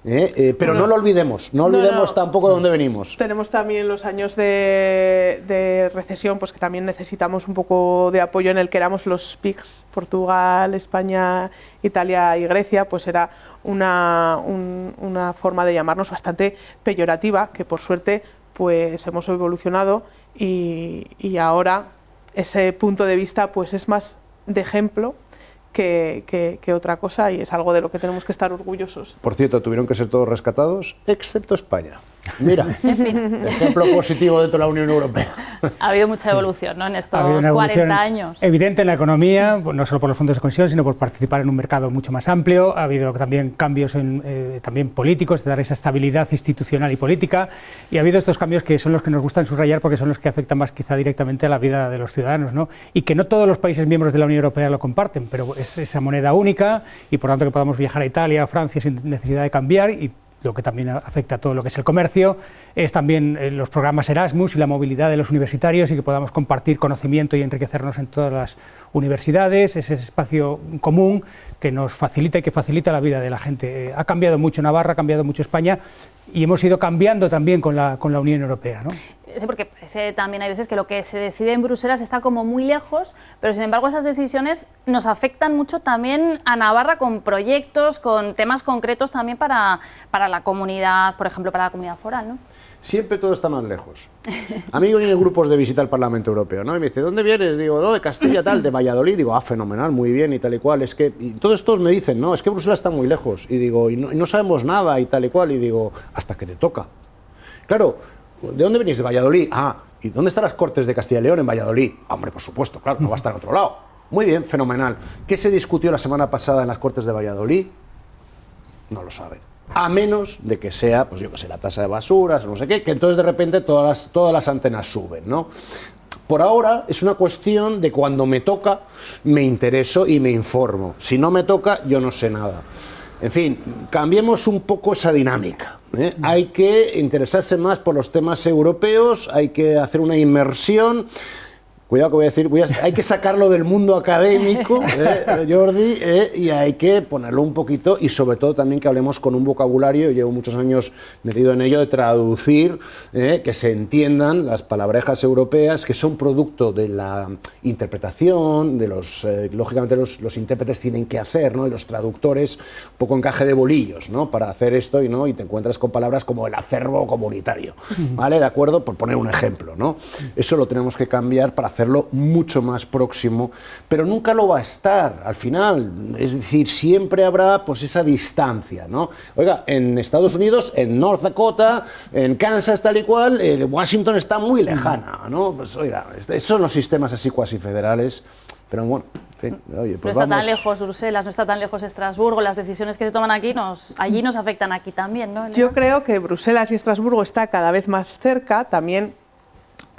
pero no lo olvidemos, no olvidemos tampoco de dónde venimos. Tenemos también los años de recesión, pues que también necesitamos un poco de apoyo, en el que éramos los PIGS, Portugal, España, Italia y Grecia, pues era una forma de llamarnos bastante peyorativa, que por suerte pues hemos evolucionado y ahora ese punto de vista pues es más de ejemplo que otra cosa, y es algo de lo que tenemos que estar orgullosos. Por cierto, tuvieron que ser todos rescatados, excepto España. Mira, ejemplo positivo de toda la Unión Europea. Ha habido mucha evolución, ¿no?, en estos 40 años. Evidente en la economía, no solo por los fondos de cohesión, sino por participar en un mercado mucho más amplio. Ha habido también cambios también políticos, de dar esa estabilidad institucional y política. Y ha habido estos cambios que son los que nos gustan subrayar, porque son los que afectan más quizá directamente a la vida de los ciudadanos, ¿no? Y que no todos los países miembros de la Unión Europea lo comparten, pero es esa moneda única, y por lo tanto que podamos viajar a Italia, a Francia sin necesidad de cambiar, y lo que también afecta a todo lo que es el comercio, es también los programas Erasmus y la movilidad de los universitarios, y que podamos compartir conocimiento y enriquecernos en todas las universidades, ese espacio común que nos facilita y que facilita la vida de la gente. Ha cambiado mucho Navarra, ha cambiado mucho España, y hemos ido cambiando también con la Unión Europea, ¿no? Sí, porque parece también hay veces que lo que se decide en Bruselas está como muy lejos, pero sin embargo esas decisiones nos afectan mucho también a Navarra, con proyectos, con temas concretos también para la comunidad, por ejemplo, para la comunidad foral, ¿no? Siempre todo está más lejos. A mí vienen grupos de visita al Parlamento Europeo, ¿no? Y me dice, ¿dónde vienes? Digo, no, de Castilla, tal, de Valladolid. Digo, fenomenal, muy bien y tal y cual. Es que, y todos estos me dicen, no, es que Bruselas está muy lejos. Y digo, y no sabemos nada y tal y cual. Y digo, hasta que te toca. Claro, ¿de dónde venís? De Valladolid. ¿Y dónde están las Cortes de Castilla y León? En Valladolid. Hombre, por supuesto, claro, no va a estar en otro lado. Muy bien, fenomenal. ¿Qué se discutió la semana pasada en las Cortes de Valladolid? No lo saben. A menos de que sea, pues yo que sé, la tasa de basuras o no sé qué, que entonces de repente todas las antenas suben, ¿no? Por ahora es una cuestión de cuando me toca, me intereso y me informo. Si no me toca, yo no sé nada. En fin, cambiemos un poco esa dinámica, ¿eh? Hay que interesarse más por los temas europeos, hay que hacer una inmersión. Cuidado que voy a decir, hay que sacarlo del mundo académico, Jordi, y hay que ponerlo un poquito, y sobre todo también que hablemos con un vocabulario, llevo muchos años metido en ello, de traducir, que se entiendan las palabrejas europeas, que son producto de la interpretación, de los, lógicamente los intérpretes tienen que hacer, ¿no? Y los traductores, un poco encaje de bolillos, ¿no? Para hacer esto, ¿no? Y te encuentras con palabras como el acervo comunitario, ¿vale? ¿De acuerdo? Por poner un ejemplo, ¿no? Eso lo tenemos que cambiar para hacerlo mucho más próximo, pero nunca lo va a estar al final, es decir, siempre habrá pues esa distancia, ¿no? Oiga, en Estados Unidos, en North Dakota, en Kansas, tal y cual, Washington está muy lejana, ¿no? Pues oiga, esos son los sistemas así cuasi federales, pero bueno, en fin, oye, pues no está vamos... tan lejos Bruselas, no está tan lejos Estrasburgo, las decisiones que se toman aquí allí nos afectan aquí también, ¿no, Elena? Yo creo que Bruselas y Estrasburgo está cada vez más cerca, también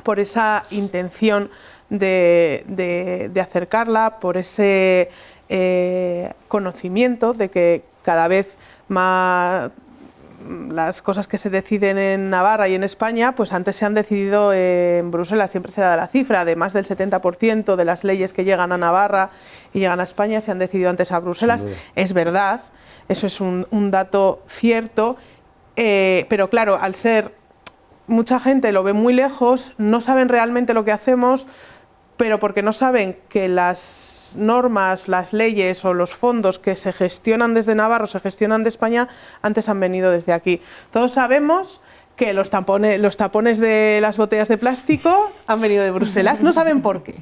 por esa intención de acercarla, por ese conocimiento de que cada vez más las cosas que se deciden en Navarra y en España, pues antes se han decidido en Bruselas, siempre se da la cifra de más del 70% de las leyes que llegan a Navarra y llegan a España se han decidido antes a Bruselas. Es verdad, eso es un dato cierto, pero claro, al ser mucha gente lo ve muy lejos, no saben realmente lo que hacemos, pero porque no saben que las normas, las leyes o los fondos que se gestionan desde Navarra o se gestionan de España antes han venido desde aquí. Todos sabemos que los tapones de las botellas de plástico han venido de Bruselas, no saben por qué.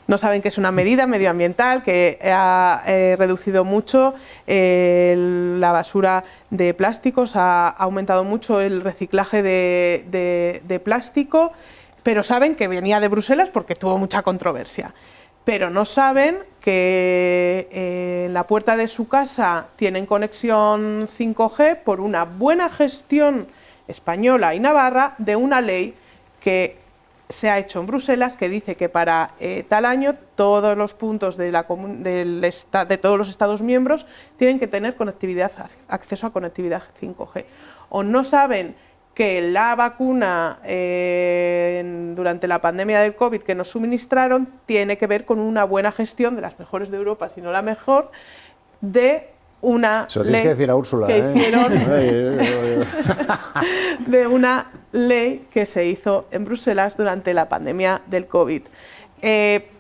No saben que es una medida medioambiental que ha reducido mucho la basura de plásticos, ha aumentado mucho el reciclaje de plástico, pero saben que venía de Bruselas porque tuvo mucha controversia. Pero no saben que en la puerta de su casa tienen conexión 5G por una buena gestión española y navarra de una ley que se ha hecho en Bruselas, que dice que para tal año todos los puntos de todos los Estados miembros tienen que tener acceso a conectividad 5G. O no saben que la vacuna durante la pandemia del COVID que nos suministraron tiene que ver con una buena gestión, de las mejores de Europa, si no la mejor, de una Se lo tienes ley que decir a Úrsula, que hicieron de una ley que se hizo en Bruselas durante la pandemia del COVID.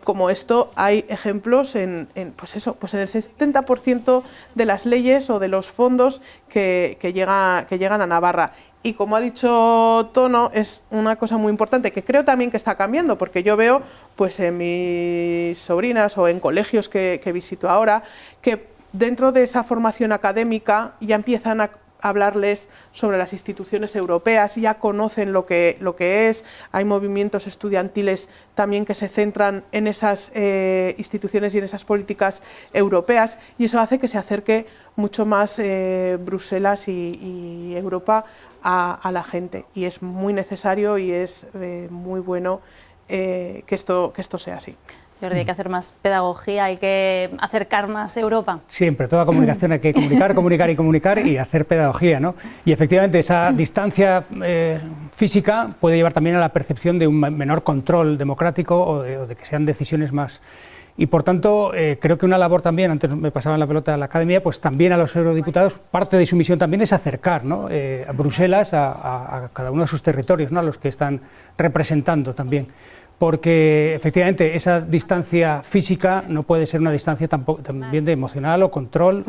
Como esto hay ejemplos pues en el 70% de las leyes o de los fondos que llegan a Navarra. Y como ha dicho Tono, es una cosa muy importante que creo también que está cambiando, porque yo veo pues en mis sobrinas o en colegios que visito ahora, que dentro de esa formación académica ya empiezan a hablarles sobre las instituciones europeas, ya conocen lo que es, hay movimientos estudiantiles también que se centran en esas instituciones y en esas políticas europeas, y eso hace que se acerque mucho más Bruselas y Europa a la gente, y es muy necesario y es muy bueno que esto sea así. Jordi, hay que hacer más pedagogía, hay que acercar más Europa. Siempre, toda comunicación hay que comunicar, comunicar y comunicar y hacer pedagogía, ¿no? Y efectivamente esa distancia física puede llevar también a la percepción de un menor control democrático o de que sean decisiones más... Y por tanto, creo que una labor también, antes me pasaban la pelota a la academia, pues también a los eurodiputados, parte de su misión también es acercar, ¿no? A Bruselas a cada uno de sus territorios, ¿no? A los que están representando también. Porque efectivamente esa distancia física no puede ser una distancia también de emocional o control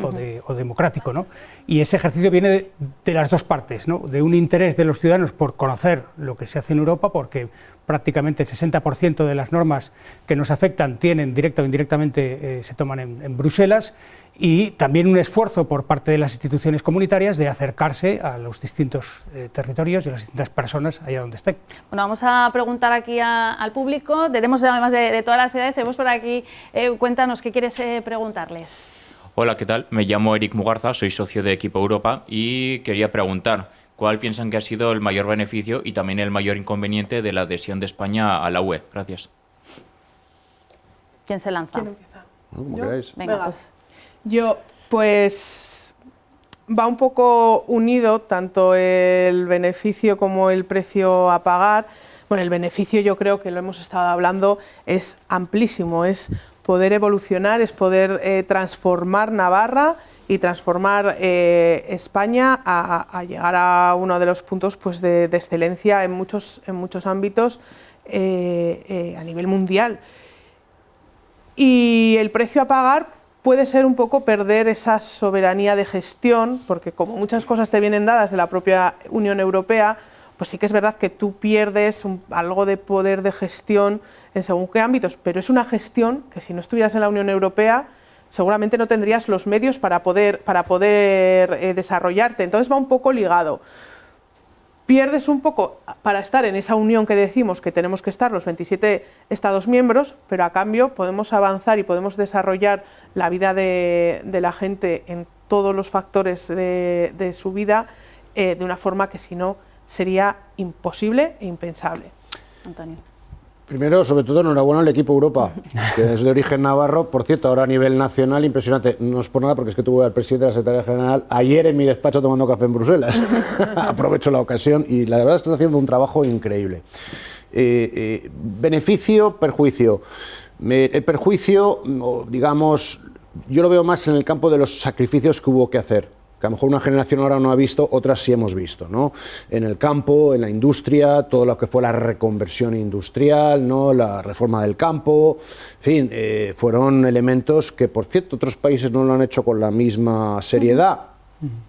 o democrático, ¿no? Y ese ejercicio viene de las dos partes, ¿no? De un interés de los ciudadanos por conocer lo que se hace en Europa, porque prácticamente el 60% de las normas que nos afectan tienen directa o indirectamente se toman en Bruselas, y también un esfuerzo por parte de las instituciones comunitarias de acercarse a los distintos territorios y a las distintas personas allá donde estén. Bueno, vamos a preguntar aquí al público, tenemos además de todas las ciudades, tenemos por aquí, cuéntanos, ¿qué quieres preguntarles? Hola, ¿qué tal? Me llamo Eric Mugarza, soy socio de Equipo Europa y quería preguntar, ¿cuál piensan que ha sido el mayor beneficio y también el mayor inconveniente de la adhesión de España a la UE? Gracias. ¿Quién se lanza? ¿Quién empieza? Como queráis. Venga, pues... Yo, pues, va un poco unido tanto el beneficio como el precio a pagar. Bueno, el beneficio, yo creo que lo hemos estado hablando, es amplísimo, es poder evolucionar, es poder transformar Navarra y transformar España a llegar a uno de los puntos pues, de excelencia en muchos ámbitos a nivel mundial. Y el precio a pagar puede ser un poco perder esa soberanía de gestión, porque como muchas cosas te vienen dadas de la propia Unión Europea, pues sí que es verdad que tú pierdes algo de poder de gestión en según qué ámbitos, pero es una gestión que si no estuvieras en la Unión Europea seguramente no tendrías los medios para poder desarrollarte. Entonces va un poco ligado. Pierdes un poco para estar en esa unión que decimos que tenemos que estar los 27 Estados miembros, pero a cambio podemos avanzar y podemos desarrollar la vida de la gente en todos los factores de su vida de una forma que si no sería imposible e impensable. Antonio. Primero, sobre todo, enhorabuena al equipo Europa, que es de origen navarro. Por cierto, ahora a nivel nacional, impresionante. No es por nada, porque es que tuve al presidente de la Secretaría General ayer en mi despacho tomando café en Bruselas. Aprovecho la ocasión y la verdad es que está haciendo un trabajo increíble. Beneficio, perjuicio. El perjuicio, digamos, yo lo veo más en el campo de los sacrificios que hubo que hacer, que a lo mejor una generación ahora no ha visto, otras sí hemos visto, ¿no? En el campo, en la industria, todo lo que fue la reconversión industrial, ¿no? La reforma del campo, en fin, fueron elementos que, por cierto, otros países no lo han hecho con la misma seriedad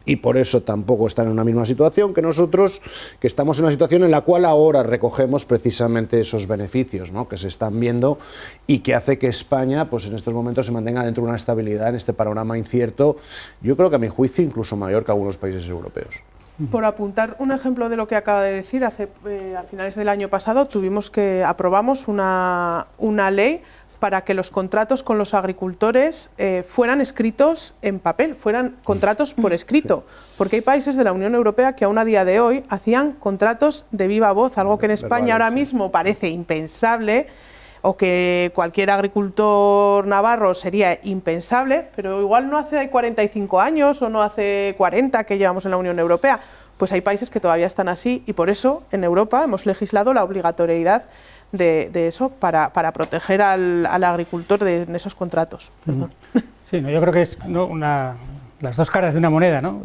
y por eso tampoco están en una misma situación que nosotros, que estamos en una situación en la cual ahora recogemos precisamente esos beneficios, ¿no? Que se están viendo y que hace que España, pues en estos momentos, se mantenga dentro de una estabilidad en este panorama incierto, yo creo que a mi juicio incluso mayor que algunos países europeos. Por apuntar un ejemplo de lo que acaba de decir, a finales del año pasado aprobamos una ley para que los contratos con los agricultores fueran escritos en papel, fueran contratos por escrito, porque hay países de la Unión Europea que aún a día de hoy hacían contratos de viva voz, algo que en España ahora mismo parece impensable, o que cualquier agricultor navarro sería impensable, pero igual no hace 45 años o no hace 40 que llevamos en la Unión Europea, pues hay países que todavía están así y por eso en Europa hemos legislado la obligatoriedad de eso para proteger al agricultor en esos contratos. Sí, yo creo que es las dos caras de una moneda, ¿no?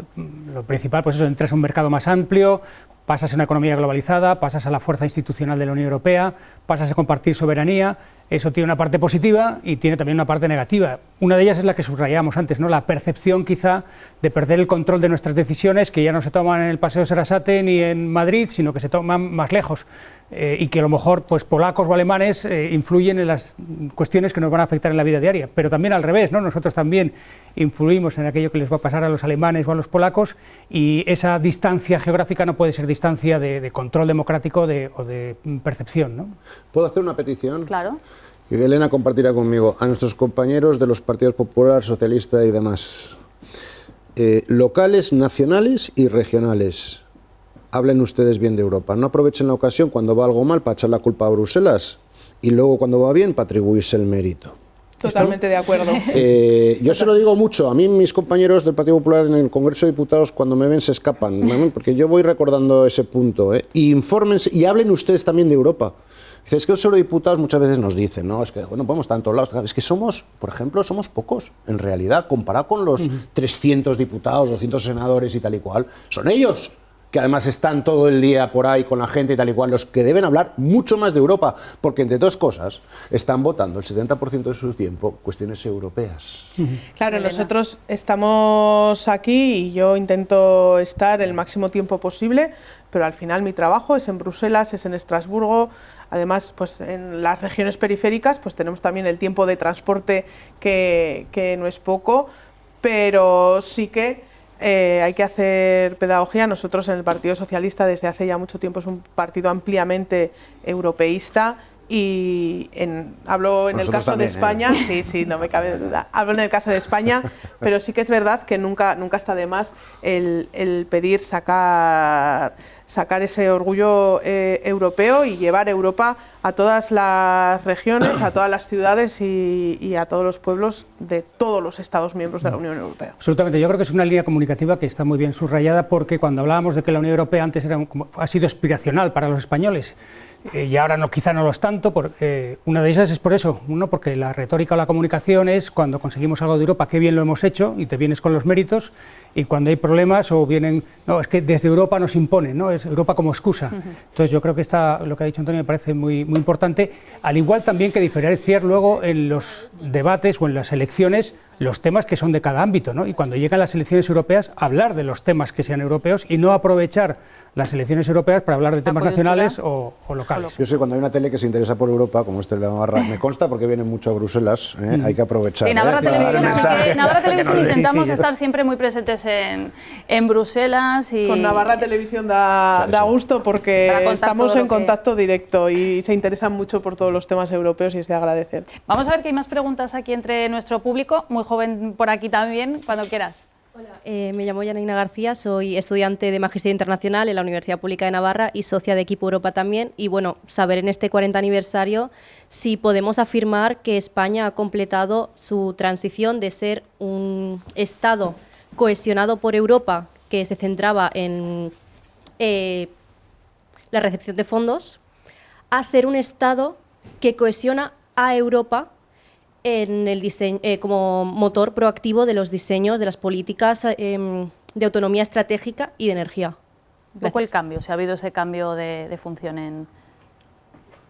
Lo principal, pues eso, entras a un mercado más amplio, pasas a una economía globalizada, pasas a la fuerza institucional de la Unión Europea, pasas a compartir soberanía. Eso tiene una parte positiva y tiene también una parte negativa. Una de ellas es la que subrayábamos antes, ¿no? La percepción quizá de perder el control de nuestras decisiones, que ya no se toman en el Paseo Sarasate ni en Madrid, sino que se toman más lejos. Y que a lo mejor pues, polacos o alemanes influyen en las cuestiones que nos van a afectar en la vida diaria. Pero también al revés, ¿no? Nosotros también influimos en aquello que les va a pasar a los alemanes o a los polacos y esa distancia geográfica no puede ser distancia de control democrático o de percepción, ¿no? ¿Puedo hacer una petición? Claro. Que Elena compartirá conmigo, a nuestros compañeros de los partidos Popular, Socialista y demás, locales, nacionales y regionales. Hablen ustedes bien de Europa, no aprovechen la ocasión cuando va algo mal para echar la culpa a Bruselas y luego cuando va bien para atribuirse el mérito. Totalmente de acuerdo. Yo se lo digo mucho, a mí mis compañeros del Partido Popular en el Congreso de Diputados cuando me ven se escapan, porque yo voy recordando ese punto, y infórmense y hablen ustedes también de Europa. Es que los eurodiputados muchas veces nos dicen, no, es que bueno, podemos estar en todos lados, es que somos, por ejemplo, somos pocos, en realidad, comparado con los 300 diputados, 200 senadores y tal y cual, son ellos que además están todo el día por ahí con la gente y tal y cual, los que deben hablar mucho más de Europa, porque entre dos cosas están votando el 70% de su tiempo cuestiones europeas. Claro, nosotros estamos aquí y yo intento estar el máximo tiempo posible, pero al final mi trabajo es en Bruselas, es en Estrasburgo. Además, pues en las regiones periféricas pues tenemos también el tiempo de transporte que no es poco, pero sí que hay que hacer pedagogía. Nosotros en el Partido Socialista desde hace ya mucho tiempo es un partido ampliamente europeísta y hablo en el caso de España, sí, no me cabe duda, hablo en el caso de España, pero sí que es verdad que nunca está de más el pedir sacar ese orgullo europeo y llevar Europa a todas las regiones, a todas las ciudades y a todos los pueblos de todos los Estados miembros de la Unión Europea. Absolutamente, yo creo que es una línea comunicativa que está muy bien subrayada porque cuando hablábamos de que la Unión Europea antes ha sido aspiracional para los españoles, y ahora no, quizá no lo es tanto. Una de ellas es por eso, uno, porque la retórica o la comunicación es cuando conseguimos algo de Europa, qué bien lo hemos hecho, y te vienes con los méritos, y cuando hay problemas o vienen, no, es que desde Europa nos imponen, ¿no? Es Europa como excusa. Entonces yo creo que lo que ha dicho Antonio me parece muy, muy importante, al igual también que diferenciar luego en los debates o en las elecciones los temas que son de cada ámbito, ¿no? Y cuando llegan las elecciones europeas, hablar de los temas que sean europeos y no aprovechar las elecciones europeas para hablar de temas nacionales o locales. Yo sé, cuando hay una tele que se interesa por Europa, como de Navarra, me consta porque vienen mucho a Bruselas, hay que aprovechar. En Navarra Televisión intentamos estar siempre muy presentes en Bruselas. Y con Navarra Televisión da gusto porque estamos en contacto directo y se interesan mucho por todos los temas europeos y es de agradecer. Vamos a ver que hay más preguntas aquí entre nuestro público, muy joven por aquí también, cuando quieras. Hola, me llamo Yanaina García, soy estudiante de Magisterio Internacional en la Universidad Pública de Navarra y socia de Equipo Europa también. Y bueno, saber en este 40 aniversario si podemos afirmar que España ha completado su transición de ser un Estado cohesionado por Europa, que se centraba en la recepción de fondos, a ser un Estado que cohesiona a Europa en el diseño, como motor proactivo de los diseños de las políticas de autonomía estratégica y de energía. Un poco el cambio, si ha habido ese cambio de función en...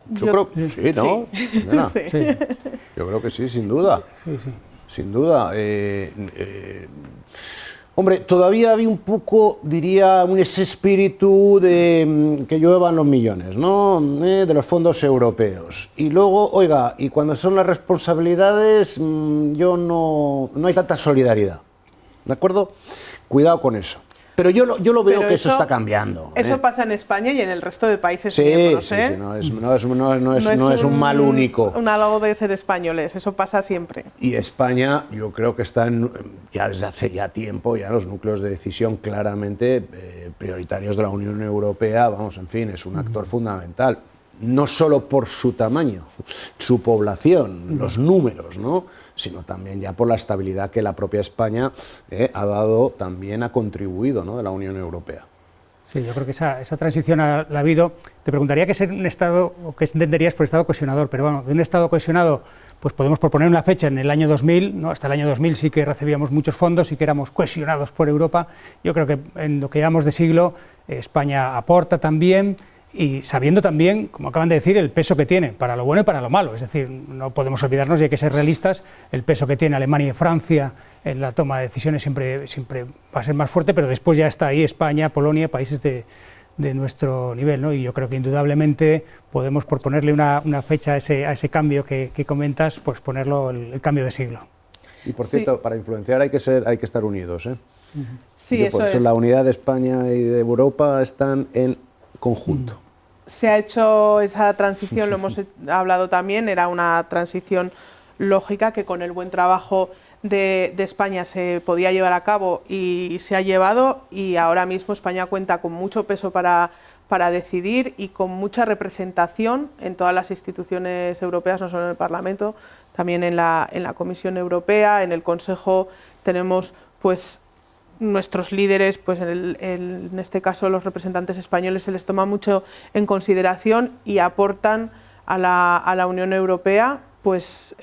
Yo creo que sí, ¿no? Sí. Sí. Yo creo que sí, sin duda. Sí. Sin duda. Hombre, todavía había un poco, diría, ese espíritu de que lluevan los millones, ¿no? De los fondos europeos. Y luego, oiga, y cuando son las responsabilidades, no hay tanta solidaridad. ¿De acuerdo? Cuidado con eso. Pero yo lo veo que eso está cambiando. Eso pasa en España y en el resto de países sí, miembros. Sí, no es un mal único. Un halago de ser españoles, eso pasa siempre. Y España, yo creo que está ya desde hace ya tiempo, ya los núcleos de decisión claramente prioritarios de la Unión Europea, vamos, en fin, es un actor fundamental. No solo por su tamaño, su población, los números, ¿no?, sino también ya por la estabilidad que la propia España ha contribuido, ¿no?, de la Unión Europea. Sí, yo creo que esa transición ha habido. Te preguntaría qué es un Estado, o qué entenderías por Estado cohesionador, pero bueno, de un Estado cohesionado, pues podemos proponer una fecha en el año 2000, ¿no? Hasta el año 2000 sí que recibíamos muchos fondos y que éramos cohesionados por Europa. Yo creo que en lo que llevamos de siglo, España aporta también, y sabiendo también, como acaban de decir, el peso que tiene, para lo bueno y para lo malo. Es decir, no podemos olvidarnos, y hay que ser realistas, el peso que tiene Alemania y Francia en la toma de decisiones siempre va a ser más fuerte, pero después ya está ahí España, Polonia, países de nuestro nivel, ¿no? Y yo creo que indudablemente podemos, por ponerle una fecha a ese cambio que comentas, pues ponerlo el cambio de siglo. Y por cierto, para influenciar hay que estar unidos, ¿eh? Sí, eso es. La unidad de España y de Europa están en conjunto. Se ha hecho esa transición, lo hemos hablado también, era una transición lógica que con el buen trabajo de España se podía llevar a cabo y se ha llevado, y ahora mismo España cuenta con mucho peso para decidir y con mucha representación en todas las instituciones europeas, no solo en el Parlamento, también en la Comisión Europea, en el Consejo tenemos pues nuestros líderes, pues en este caso los representantes españoles, se les toma mucho en consideración y aportan a la Unión Europea pues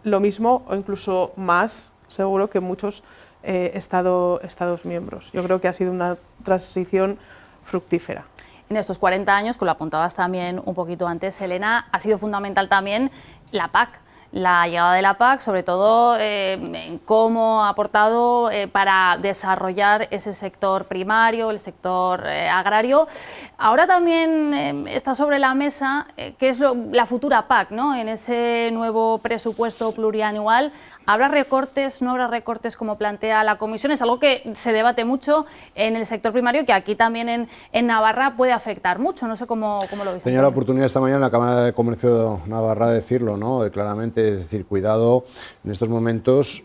lo mismo o incluso más, seguro, que muchos Estados miembros. Yo creo que ha sido una transición fructífera. En estos 40 años, que lo apuntabas también un poquito antes, Elena, ha sido fundamental también la PAC. La llegada de la PAC, sobre todo en cómo ha aportado para desarrollar ese sector primario, el sector agrario. Ahora también está sobre la mesa qué es la futura PAC, ¿no? En ese nuevo presupuesto plurianual. ¿Habrá recortes, no habrá recortes como plantea la Comisión? Es algo que se debate mucho en el sector primario, que aquí también en Navarra puede afectar mucho. No sé cómo lo veis. Tenía la oportunidad esta mañana en la Cámara de Comercio de Navarra de decirlo, ¿no? Claramente, es decir, cuidado, en estos momentos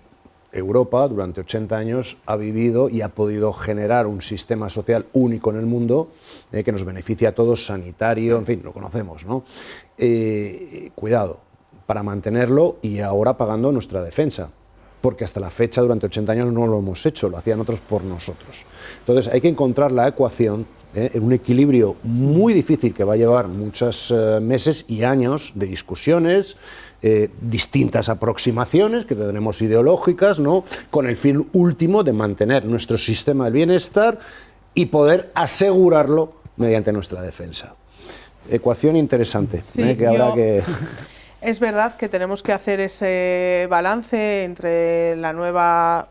Europa durante 80 años ha vivido y ha podido generar un sistema social único en el mundo que nos beneficia a todos, sanitario, en fin, lo conocemos, ¿no? Cuidado para mantenerlo y ahora pagando nuestra defensa, porque hasta la fecha durante 80 años no lo hemos hecho, lo hacían otros por nosotros. Entonces hay que encontrar la ecuación en un equilibrio muy difícil que va a llevar muchos meses y años de discusiones, distintas aproximaciones que tendremos ideológicas, ¿no?, con el fin último de mantener nuestro sistema de bienestar y poder asegurarlo mediante nuestra defensa. Ecuación interesante, Sí, que habrá que... Es verdad que tenemos que hacer ese balance entre la nueva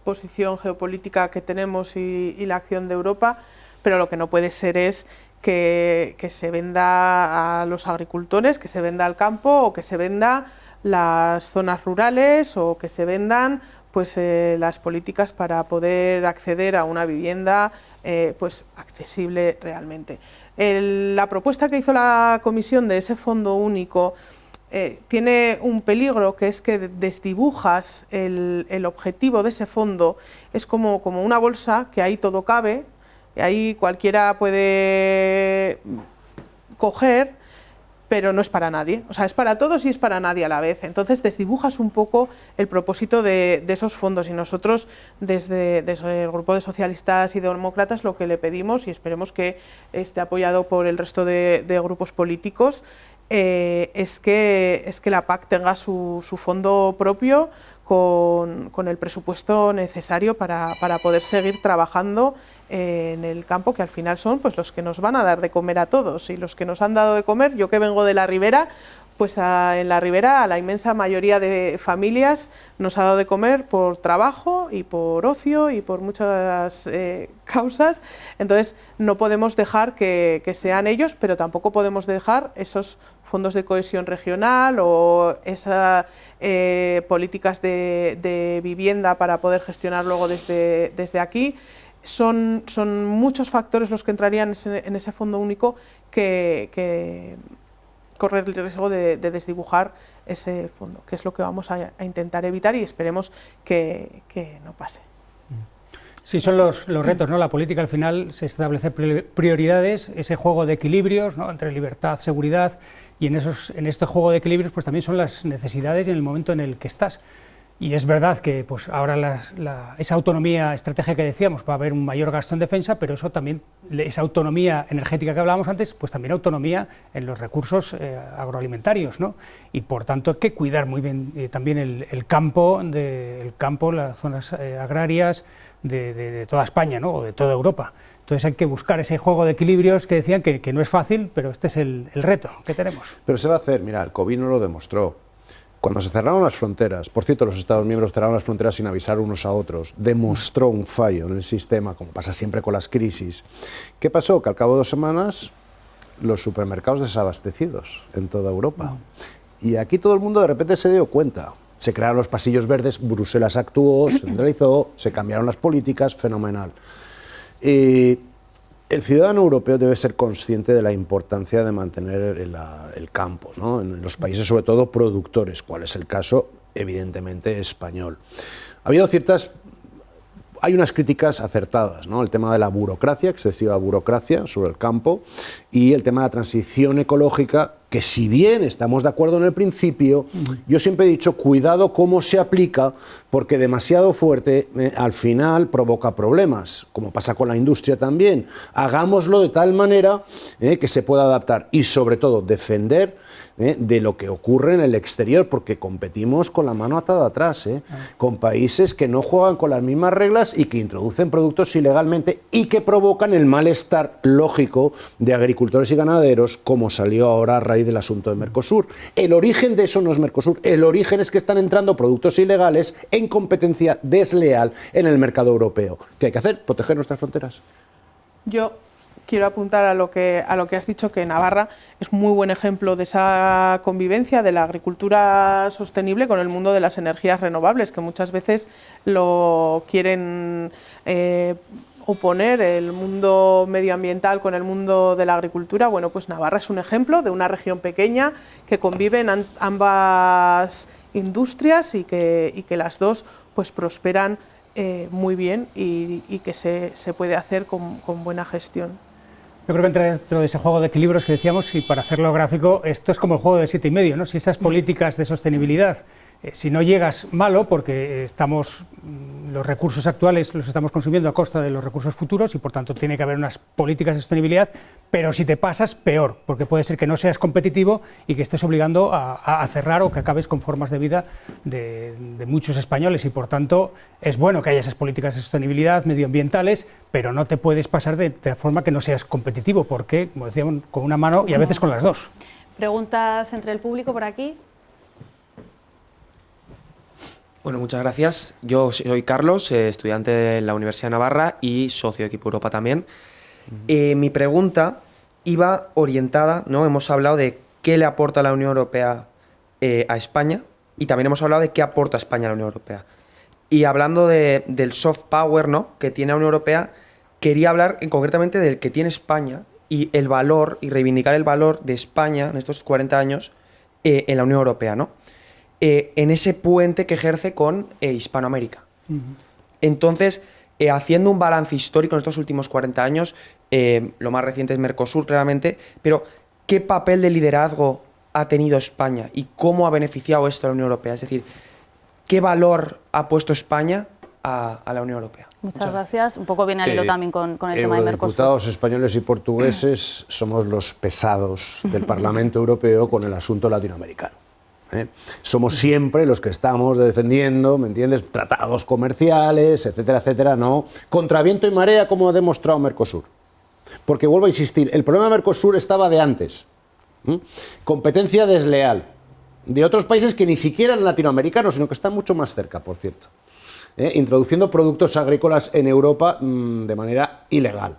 posición geopolítica que tenemos y la acción de Europa, pero lo que no puede ser es que se venda a los agricultores, que se venda al campo o que se venda las zonas rurales o que se vendan pues, las políticas para poder acceder a una vivienda pues, accesible realmente. La propuesta que hizo la Comisión de ese fondo único tiene un peligro, que es que desdibujas el objetivo de ese fondo. Es como una bolsa que ahí todo cabe, y ahí cualquiera puede coger, pero no es para nadie. O sea, es para todos y es para nadie a la vez. Entonces desdibujas un poco el propósito de esos fondos, y nosotros desde el Grupo de Socialistas y Demócratas lo que le pedimos, y esperemos que esté apoyado por el resto de grupos políticos, es que la PAC tenga su fondo propio con el presupuesto necesario para poder seguir trabajando en el campo, que al final son pues, los que nos van a dar de comer a todos, y los que nos han dado de comer. Yo que vengo de la Ribera, pues en la Ribera a la inmensa mayoría de familias nos ha dado de comer por trabajo y por ocio y por muchas causas. Entonces no podemos dejar que sean ellos, pero tampoco podemos dejar esos fondos de cohesión regional o esas políticas de vivienda para poder gestionar luego desde aquí. Son muchos factores los que entrarían en ese fondo único que correr el riesgo de desdibujar ese fondo, que es lo que vamos a intentar evitar, y esperemos que no pase. Sí, son los retos, ¿no? La política al final se establece prioridades, ese juego de equilibrios, ¿no?, entre libertad, seguridad, y en este juego de equilibrios pues también son las necesidades y en el momento en el que estás. Y es verdad que pues, ahora esa autonomía estratégica que decíamos, va a haber un mayor gasto en defensa, pero eso también, esa autonomía energética que hablábamos antes, pues también autonomía en los recursos agroalimentarios, ¿no? Y por tanto hay que cuidar muy bien también el campo, las zonas agrarias de toda España, ¿no?, o de toda Europa. Entonces hay que buscar ese juego de equilibrios que decían que no es fácil, pero este es el reto que tenemos. Pero se va a hacer, mira, el COVID no lo demostró. Cuando se cerraron las fronteras, por cierto, los Estados miembros cerraron las fronteras sin avisar unos a otros, demostró un fallo en el sistema, como pasa siempre con las crisis. ¿Qué pasó? Que al cabo de 2 semanas los supermercados desabastecidos en toda Europa. Y aquí todo el mundo de repente se dio cuenta. Se crearon los pasillos verdes, Bruselas actuó, se centralizó, se cambiaron las políticas, fenomenal. El ciudadano europeo debe ser consciente de la importancia de mantener el campo, ¿no?, en los países sobre todo productores, cual es el caso evidentemente español. Hay unas críticas acertadas, ¿no?, el tema de la burocracia, excesiva burocracia sobre el campo, y el tema de la transición ecológica, que si bien estamos de acuerdo en el principio, yo siempre he dicho, cuidado cómo se aplica, porque demasiado fuerte al final provoca problemas, como pasa con la industria también. Hagámoslo de tal manera que se pueda adaptar y sobre todo defender de lo que ocurre en el exterior, porque competimos con la mano atada atrás, con países que no juegan con las mismas reglas y que introducen productos ilegalmente y que provocan el malestar lógico de agricultores y ganaderos, como salió ahora a raíz del asunto de Mercosur. El origen de eso no es Mercosur, el origen es que están entrando productos ilegales en competencia desleal en el mercado europeo. ¿Qué hay que hacer? Proteger nuestras fronteras. Yo quiero apuntar a lo que has dicho, que Navarra es muy buen ejemplo de esa convivencia de la agricultura sostenible con el mundo de las energías renovables, que muchas veces lo quieren oponer el mundo medioambiental con el mundo de la agricultura. Bueno, pues Navarra es un ejemplo de una región pequeña que conviven ambas industrias y que las dos pues prosperan muy bien y que se puede hacer con buena gestión. Yo creo que entra dentro de ese juego de equilibrios que decíamos, y para hacerlo gráfico, esto es como el juego de 7,5, ¿no? Si esas políticas de sostenibilidad Si no llegas, malo, porque los recursos actuales los estamos consumiendo a costa de los recursos futuros y por tanto tiene que haber unas políticas de sostenibilidad, pero si te pasas, peor, porque puede ser que no seas competitivo y que estés obligando a cerrar o que acabes con formas de vida de muchos españoles y por tanto es bueno que haya esas políticas de sostenibilidad medioambientales, pero no te puedes pasar de forma que no seas competitivo, porque, como decíamos, con una mano y a veces con las dos. ¿Preguntas entre el público por aquí? Bueno, muchas gracias. Yo soy Carlos, estudiante de la Universidad de Navarra y socio de Equipo Europa también. Mi pregunta iba orientada, ¿no? Hemos hablado de qué le aporta la Unión Europea a España y también hemos hablado de qué aporta España a la Unión Europea. Y hablando del soft power, ¿no?, que tiene la Unión Europea, quería hablar concretamente del que tiene España y el valor, y reivindicar el valor de España en estos 40 años en la Unión Europea, ¿no? En ese puente que ejerce con Hispanoamérica. Entonces, haciendo un balance histórico en estos últimos 40 años, lo más reciente es Mercosur, claramente, pero ¿qué papel de liderazgo ha tenido España y cómo ha beneficiado esto a la Unión Europea? Es decir, ¿qué valor ha puesto España a la Unión Europea? Muchas gracias. Un poco viene al hilo también con el tema de Mercosur. Eurodiputados españoles y portugueses somos los pesados del Parlamento Europeo con el asunto latinoamericano. Somos siempre los que estamos defendiendo, ¿me entiendes?, tratados comerciales, etcétera, etcétera, no, contra viento y marea, como ha demostrado Mercosur. Porque vuelvo a insistir, el problema de Mercosur estaba de antes. Competencia desleal de otros países que ni siquiera eran latinoamericanos, sino que están mucho más cerca, por cierto. Introduciendo productos agrícolas en Europa de manera ilegal.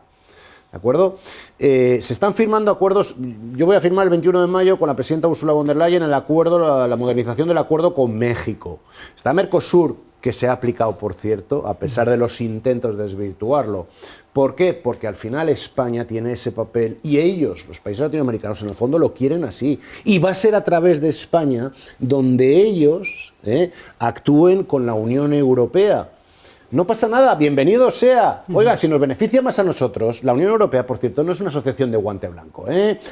¿De acuerdo? Se están firmando acuerdos. Yo voy a firmar el 21 de mayo con la presidenta Ursula von der Leyen el acuerdo, la modernización del acuerdo con México. Está Mercosur, que se ha aplicado, por cierto, a pesar de los intentos de desvirtuarlo. ¿Por qué? Porque al final España tiene ese papel y ellos, los países latinoamericanos, en el fondo lo quieren así. Y va a ser a través de España donde ellos actúen con la Unión Europea. No pasa nada, bienvenido sea. Oiga, si nos beneficia más a nosotros, la Unión Europea, por cierto, no es una asociación de guante blanco,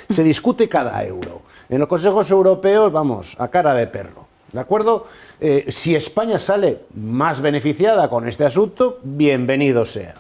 se discute cada euro. En los consejos europeos, vamos, a cara de perro. ¿De acuerdo? Si España sale más beneficiada con este asunto, bienvenido sea.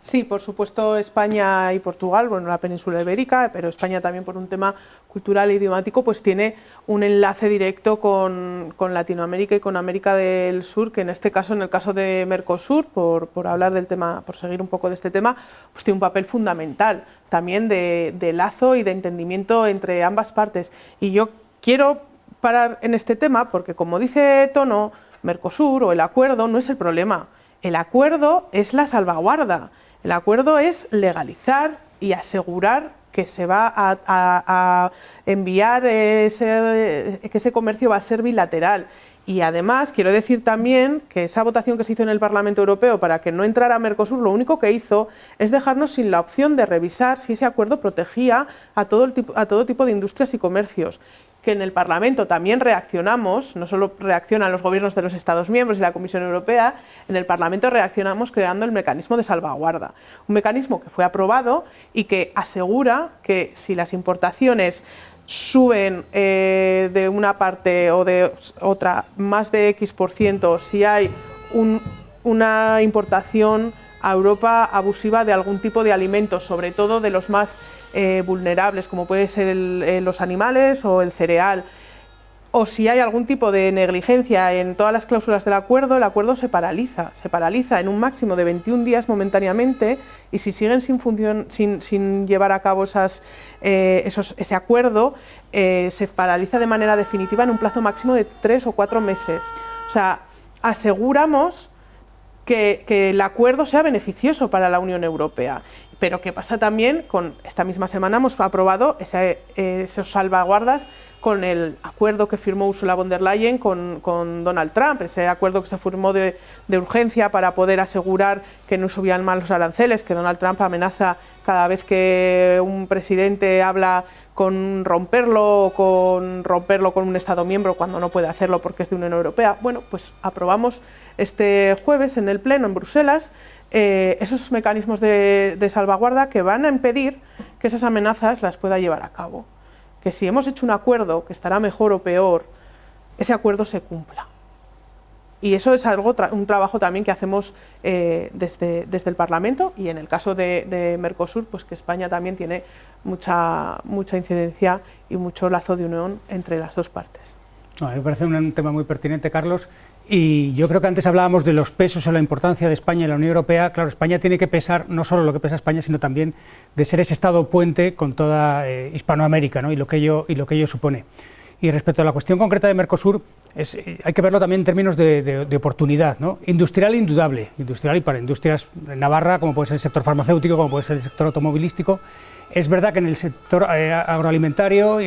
Sí, por supuesto España y Portugal, bueno, la península ibérica, pero España también por un tema cultural e idiomático, pues tiene un enlace directo con Latinoamérica y con América del Sur, que en este caso, en el caso de Mercosur, por hablar del tema, por seguir un poco de este tema, pues tiene un papel fundamental también de lazo y de entendimiento entre ambas partes. Y yo quiero parar en este tema porque, como dice Tono, Mercosur o el acuerdo no es el problema. El acuerdo es la salvaguarda, el acuerdo es legalizar y asegurar que se va a enviar, que ese comercio va a ser bilateral. Y además quiero decir también que esa votación que se hizo en el Parlamento Europeo para que no entrara Mercosur, lo único que hizo es dejarnos sin la opción de revisar si ese acuerdo protegía a todo tipo de industrias y comercios. Que en el Parlamento también reaccionamos, no solo reaccionan los gobiernos de los Estados miembros y la Comisión Europea, en el Parlamento reaccionamos creando el mecanismo de salvaguarda. Un mecanismo que fue aprobado y que asegura que si las importaciones suben de una parte o de otra más de X%, si hay una importación a Europa abusiva de algún tipo de alimentos, sobre todo de los más vulnerables, como puede ser los animales o el cereal, o si hay algún tipo de negligencia en todas las cláusulas del acuerdo, el acuerdo se paraliza en un máximo de 21 días momentáneamente, y si siguen sin llevar a cabo ese acuerdo, se paraliza de manera definitiva en un plazo máximo de 3 o 4 meses. O sea, aseguramos que el acuerdo sea beneficioso para la Unión Europea. Pero ¿qué pasa también? Esta misma semana hemos aprobado esos salvaguardas con el acuerdo que firmó Ursula von der Leyen con Donald Trump, ese acuerdo que se firmó de urgencia para poder asegurar que no subían más los aranceles, que Donald Trump amenaza cada vez que un presidente habla con romperlo con un Estado miembro cuando no puede hacerlo porque es de Unión Europea. Bueno, pues aprobamos este jueves en el Pleno en Bruselas esos mecanismos de salvaguarda que van a impedir que esas amenazas las pueda llevar a cabo. Que si hemos hecho un acuerdo que estará mejor o peor, ese acuerdo se cumpla. Y eso es un trabajo también que hacemos desde el Parlamento, y en el caso de Mercosur, pues que España también tiene mucha incidencia y mucho lazo de unión entre las dos partes. No, a mí me parece un tema muy pertinente, Carlos, y yo creo que antes hablábamos de los pesos o la importancia de España en la Unión Europea. Claro, España tiene que pesar no solo lo que pesa España, sino también de ser ese Estado puente con toda Hispanoamérica, ¿no? y lo que ello supone. Y respecto a la cuestión concreta de Mercosur, hay que verlo también en términos de oportunidad, ¿no? Industrial indudable, industrial y para industrias en Navarra, como puede ser el sector farmacéutico, como puede ser el sector automovilístico. Es verdad que en el sector agroalimentario,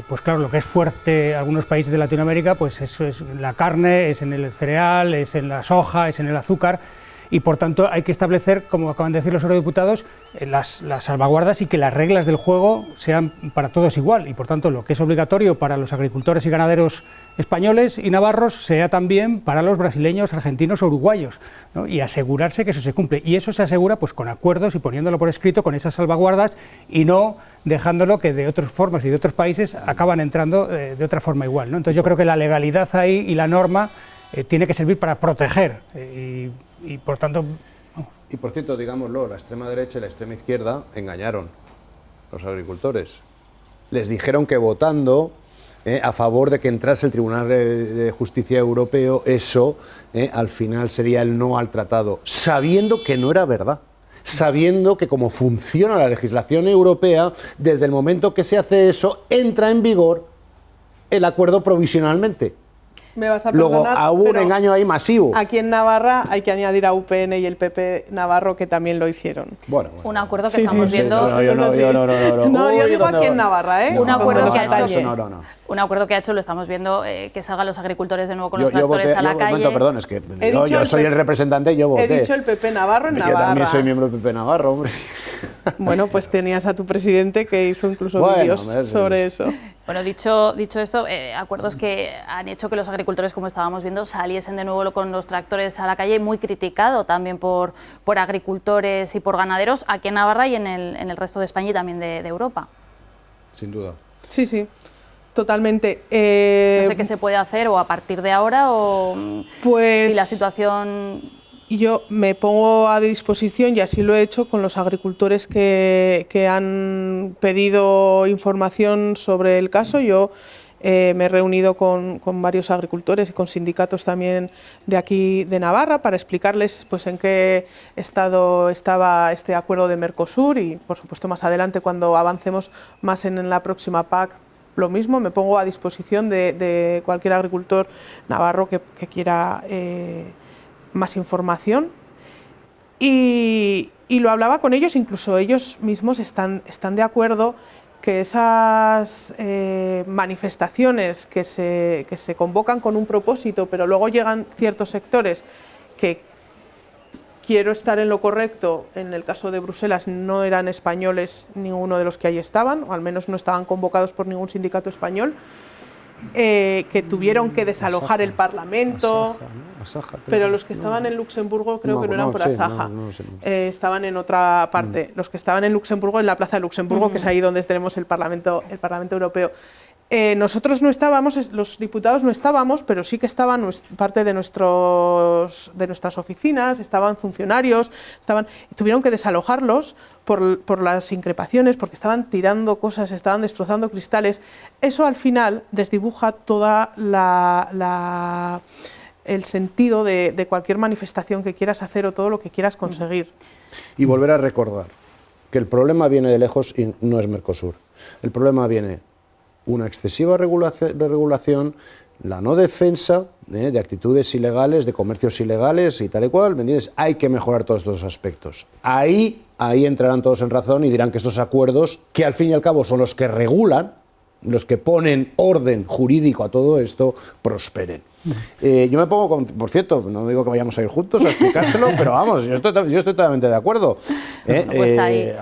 pues claro, lo que es fuerte en algunos países de Latinoamérica, pues eso es la carne, es en el cereal, es en la soja, es en el azúcar, y por tanto hay que establecer, como acaban de decir los eurodiputados, las salvaguardas y que las reglas del juego sean para todos igual, y por tanto lo que es obligatorio para los agricultores y ganaderos españoles y navarros sea también para los brasileños, argentinos o uruguayos, ¿no? Y asegurarse que eso se cumple, y eso se asegura pues con acuerdos y poniéndolo por escrito con esas salvaguardas, y no dejándolo que de otras formas y de otros países acaban entrando de otra forma igual, ¿no? Entonces yo creo que la legalidad ahí y la norma tiene que servir para proteger y por tanto... Y por cierto, digámoslo, la extrema derecha y la extrema izquierda engañaron a los agricultores. Les dijeron que votando a favor de que entrase el Tribunal de Justicia Europeo, eso al final sería el no al tratado, sabiendo que no era verdad. Sabiendo que como funciona la legislación europea, desde el momento que se hace eso, entra en vigor el acuerdo provisionalmente. Me vas a Luego perdonar, hubo un pero engaño ahí masivo. Aquí en Navarra hay que añadir a UPN y el PP Navarro, que también lo hicieron. Bueno. Un acuerdo que estamos viendo... No, yo digo aquí en Navarra, ¿eh? Un acuerdo que ha hecho... No. Un acuerdo que ha hecho, lo estamos viendo, que salgan los agricultores de nuevo con los tractores a la calle. Un momento, perdón, es que yo soy el representante y yo voté. He dicho el PP Navarro en Navarra. Yo también soy miembro del PP Navarro, hombre. Bueno, pues tenías a tu presidente que hizo incluso vídeos sobre eso. Bueno, dicho esto, acuerdos que han hecho que los agricultores, como estábamos viendo, saliesen de nuevo con los tractores a la calle, muy criticado también por agricultores y por ganaderos aquí en Navarra y en el resto de España y también de Europa. Sin duda. Sí, totalmente. No sé qué se puede hacer o a partir de ahora o pues, si la situación... Yo me pongo a disposición, y así lo he hecho, con los agricultores que han pedido información sobre el caso. Yo me he reunido con varios agricultores y con sindicatos también de aquí de Navarra para explicarles pues en qué estado estaba este acuerdo de Mercosur, y por supuesto más adelante, cuando avancemos más en la próxima PAC, lo mismo. Me pongo a disposición de cualquier agricultor navarro que quiera más información, y lo hablaba con ellos. Incluso ellos mismos están de acuerdo que esas manifestaciones que se convocan con un propósito, pero luego llegan ciertos sectores que, quiero estar en lo correcto, en el caso de Bruselas no eran españoles ninguno de los que allí estaban, o al menos no estaban convocados por ningún sindicato español, que tuvieron que desalojar el Parlamento, pero los que estaban en Luxemburgo creo que no eran por Asaja, estaban en otra parte. Los que estaban en Luxemburgo, en la Plaza de Luxemburgo, que es ahí donde tenemos el Parlamento Europeo. Nosotros no estábamos, los diputados no estábamos, pero sí que estaban parte de nuestras oficinas, estaban funcionarios, tuvieron que desalojarlos por las increpaciones, porque estaban tirando cosas, estaban destrozando cristales. Eso al final desdibuja toda el sentido de cualquier manifestación que quieras hacer o todo lo que quieras conseguir. Y volver a recordar que el problema viene de lejos y no es Mercosur. El problema viene una excesiva regulación, la no defensa de actitudes ilegales, de comercios ilegales y tal y cual, ¿me entiendes? Hay que mejorar todos estos aspectos. Ahí entrarán todos en razón y dirán que estos acuerdos, que al fin y al cabo son los que regulan, los que ponen orden jurídico a todo esto, prosperen. Yo me pongo, por cierto, no digo que vayamos a ir juntos a explicárselo, pero vamos, yo estoy totalmente de acuerdo. Pues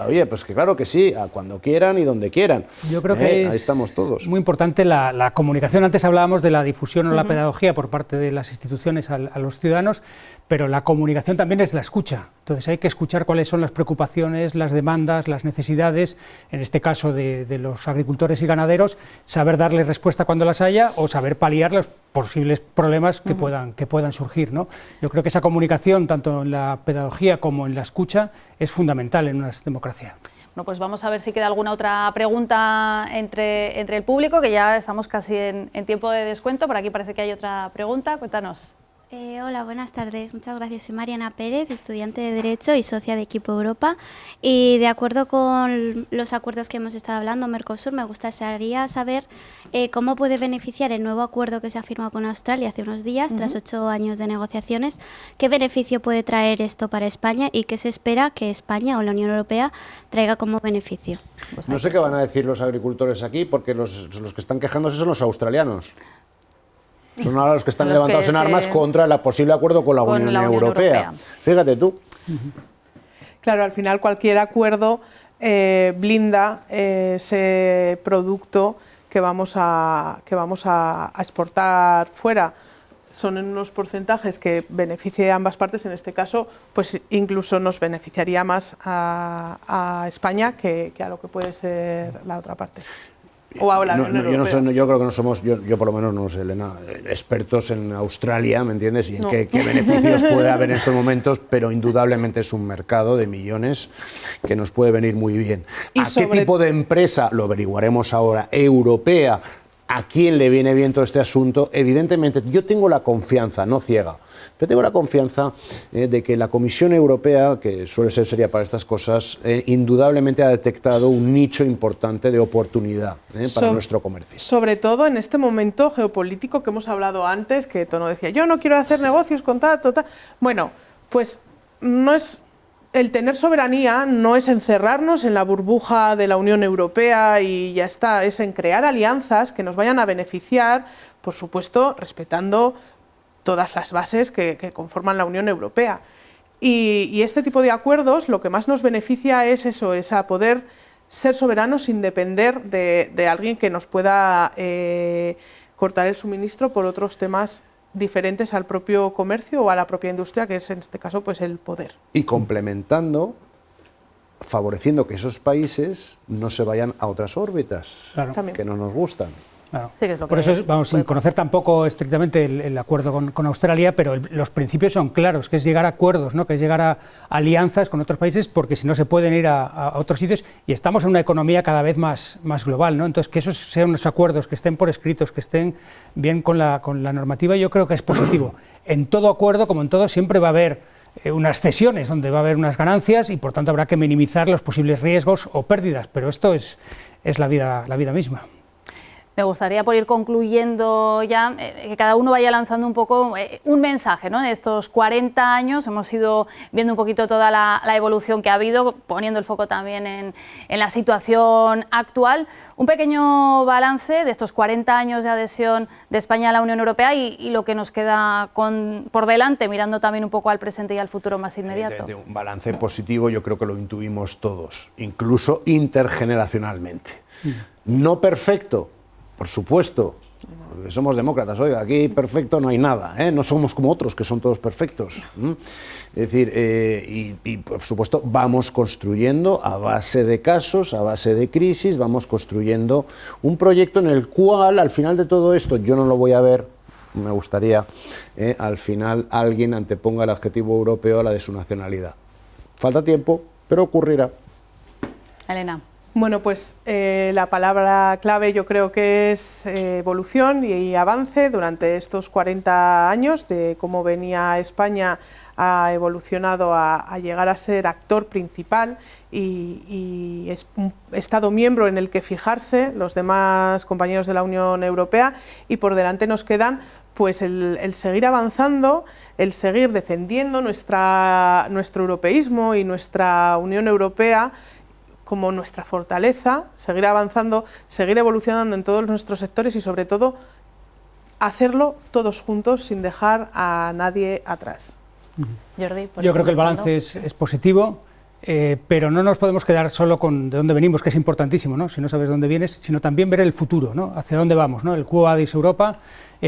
oye, pues que claro que sí, a cuando quieran y donde quieran. Yo creo que ahí estamos todos. Muy importante la comunicación. Antes hablábamos de la difusión o la pedagogía por parte de las instituciones a los ciudadanos, pero la comunicación también es la escucha. Entonces hay que escuchar cuáles son las preocupaciones, las demandas, las necesidades, en este caso de los agricultores y ganaderos, saber darles respuesta cuando las haya o saber paliarlas posibles problemas que puedan surgir, ¿no? Yo creo que esa comunicación, tanto en la pedagogía como en la escucha, es fundamental en una democracia. Bueno, pues vamos a ver si queda alguna otra pregunta entre el público, que ya estamos casi en tiempo de descuento. Por aquí parece que hay otra pregunta. Cuéntanos. Hola, buenas tardes. Muchas gracias. Soy Mariana Pérez, estudiante de Derecho y socia de Equipo Europa. Y de acuerdo con los acuerdos que hemos estado hablando, Mercosur, me gustaría saber cómo puede beneficiar el nuevo acuerdo que se ha firmado con Australia hace unos días, tras 8 años de negociaciones. ¿Qué beneficio puede traer esto para España y qué se espera que España o la Unión Europea traiga como beneficio? No sé qué van a decir los agricultores aquí, porque los que están quejándose son los australianos. Son ahora los que están levantados en armas contra el posible acuerdo con la Unión Europea. Fíjate tú. Claro, al final cualquier acuerdo blinda ese producto que vamos a exportar fuera. Son en unos porcentajes que beneficie a ambas partes. En este caso, pues incluso nos beneficiaría más a España que a lo que puede ser la otra parte. O a la Unión Europea. Yo creo que no somos, yo por lo menos no sé, Elena, expertos en Australia, ¿me entiendes? Y en qué beneficios puede haber en estos momentos, pero indudablemente es un mercado de millones que nos puede venir muy bien. ¿A qué tipo de empresa? Lo averiguaremos ahora, europea. ¿A quién le viene bien todo este asunto? Evidentemente, yo tengo la confianza, no ciega, pero tengo la confianza de que la Comisión Europea, que suele ser seria para estas cosas, indudablemente ha detectado un nicho importante de oportunidad para nuestro comercio. Sobre todo en este momento geopolítico que hemos hablado antes, que Tono decía, yo no quiero hacer negocios con tal. Bueno, pues no es... El tener soberanía no es encerrarnos en la burbuja de la Unión Europea y ya está, es en crear alianzas que nos vayan a beneficiar, por supuesto, respetando todas las bases que conforman la Unión Europea. Y este tipo de acuerdos lo que más nos beneficia es eso, es a poder ser soberanos sin depender de alguien que nos pueda cortar el suministro por otros temas diferentes al propio comercio o a la propia industria, que es en este caso pues el poder. Y complementando, favoreciendo que esos países no se vayan a otras órbitas que no nos gustan. Claro. Sí, que es lo por eso, vamos, sin conocer tampoco estrictamente el acuerdo con Australia, pero los principios son claros, que es llegar a acuerdos, ¿no? Que es llegar a alianzas con otros países, porque si no se pueden ir a otros sitios, y estamos en una economía cada vez más global, ¿no? Entonces, que esos sean unos acuerdos, que estén por escritos, que estén bien con la normativa, yo creo que es positivo. En todo acuerdo, como en todo, siempre va a haber unas cesiones, donde va a haber unas ganancias, y por tanto habrá que minimizar los posibles riesgos o pérdidas, pero esto es la vida misma. Me gustaría, por ir concluyendo ya, que cada uno vaya lanzando un poco un mensaje, ¿no? En estos 40 años hemos ido viendo un poquito toda la evolución que ha habido, poniendo el foco también en la situación actual. Un pequeño balance de estos 40 años de adhesión de España a la Unión Europea y lo que nos queda por delante, mirando también un poco al presente y al futuro más inmediato. Un balance positivo, yo creo que lo intuimos todos, incluso intergeneracionalmente. No perfecto, por supuesto, somos demócratas, oiga, aquí perfecto no hay nada, no somos como otros que son todos perfectos. Es decir, y por supuesto vamos construyendo a base de casos, a base de crisis, vamos construyendo un proyecto en el cual al final de todo esto, yo no lo voy a ver, me gustaría, al final alguien anteponga el adjetivo europeo a la de su nacionalidad. Falta tiempo, pero ocurrirá. Elena. Bueno, pues la palabra clave yo creo que es evolución y avance durante estos 40 años de cómo venía España ha evolucionado a llegar a ser actor principal y es un Estado miembro en el que fijarse los demás compañeros de la Unión Europea y por delante nos quedan pues el seguir avanzando, el seguir defendiendo nuestro europeísmo y nuestra Unión Europea como nuestra fortaleza, seguir avanzando, seguir evolucionando en todos nuestros sectores y sobre todo hacerlo todos juntos sin dejar a nadie atrás. Jordi, yo creo que el balance es positivo, pero no nos podemos quedar solo con de dónde venimos, que es importantísimo, ¿no? Si no sabes dónde vienes, sino también ver el futuro, ¿no? Hacia dónde vamos, ¿no? El Quo Vadis Europa,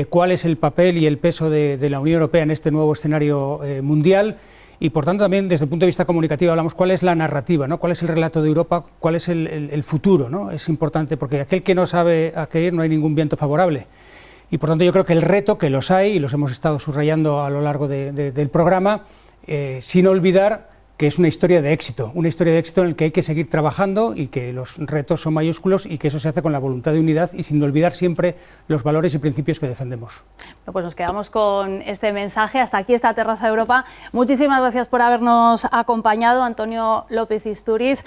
cuál es el papel y el peso de la Unión Europea en este nuevo escenario mundial. Y por tanto también desde el punto de vista comunicativo hablamos cuál es la narrativa, ¿no? Cuál es el relato de Europa, cuál es el futuro, ¿no? Es importante porque aquel que no sabe a qué ir no hay ningún viento favorable. Y por tanto yo creo que el reto, que los hay y los hemos estado subrayando a lo largo del programa, sin olvidar que es una historia de éxito en el que hay que seguir trabajando y que los retos son mayúsculos y que eso se hace con la voluntad de unidad y sin olvidar siempre los valores y principios que defendemos. Bueno, pues nos quedamos con este mensaje. Hasta aquí esta Terraza de Europa. Muchísimas gracias por habernos acompañado, Antonio López Istúriz,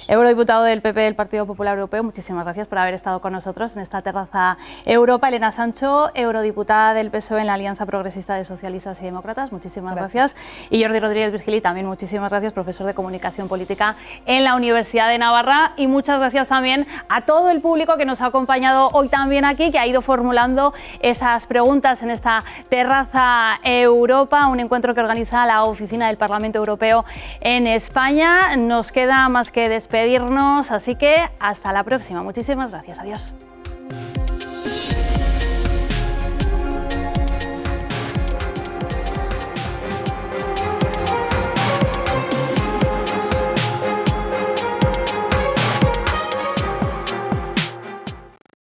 eurodiputado del PP del Partido Popular Europeo. Muchísimas gracias por haber estado con nosotros en esta Terraza Europa. Elena Sancho, eurodiputada del PSOE en la Alianza Progresista de Socialistas y Demócratas. Muchísimas gracias. Y Jordi Rodríguez Virgili, también muchísimas gracias, profesor de Comunicación Política en la Universidad de Navarra, y muchas gracias también a todo el público que nos ha acompañado hoy también aquí, que ha ido formulando esas preguntas en esta Terraza Europa, un encuentro que organiza la Oficina del Parlamento Europeo en España. Nos queda más que despedirnos, así que hasta la próxima. Muchísimas gracias. Adiós.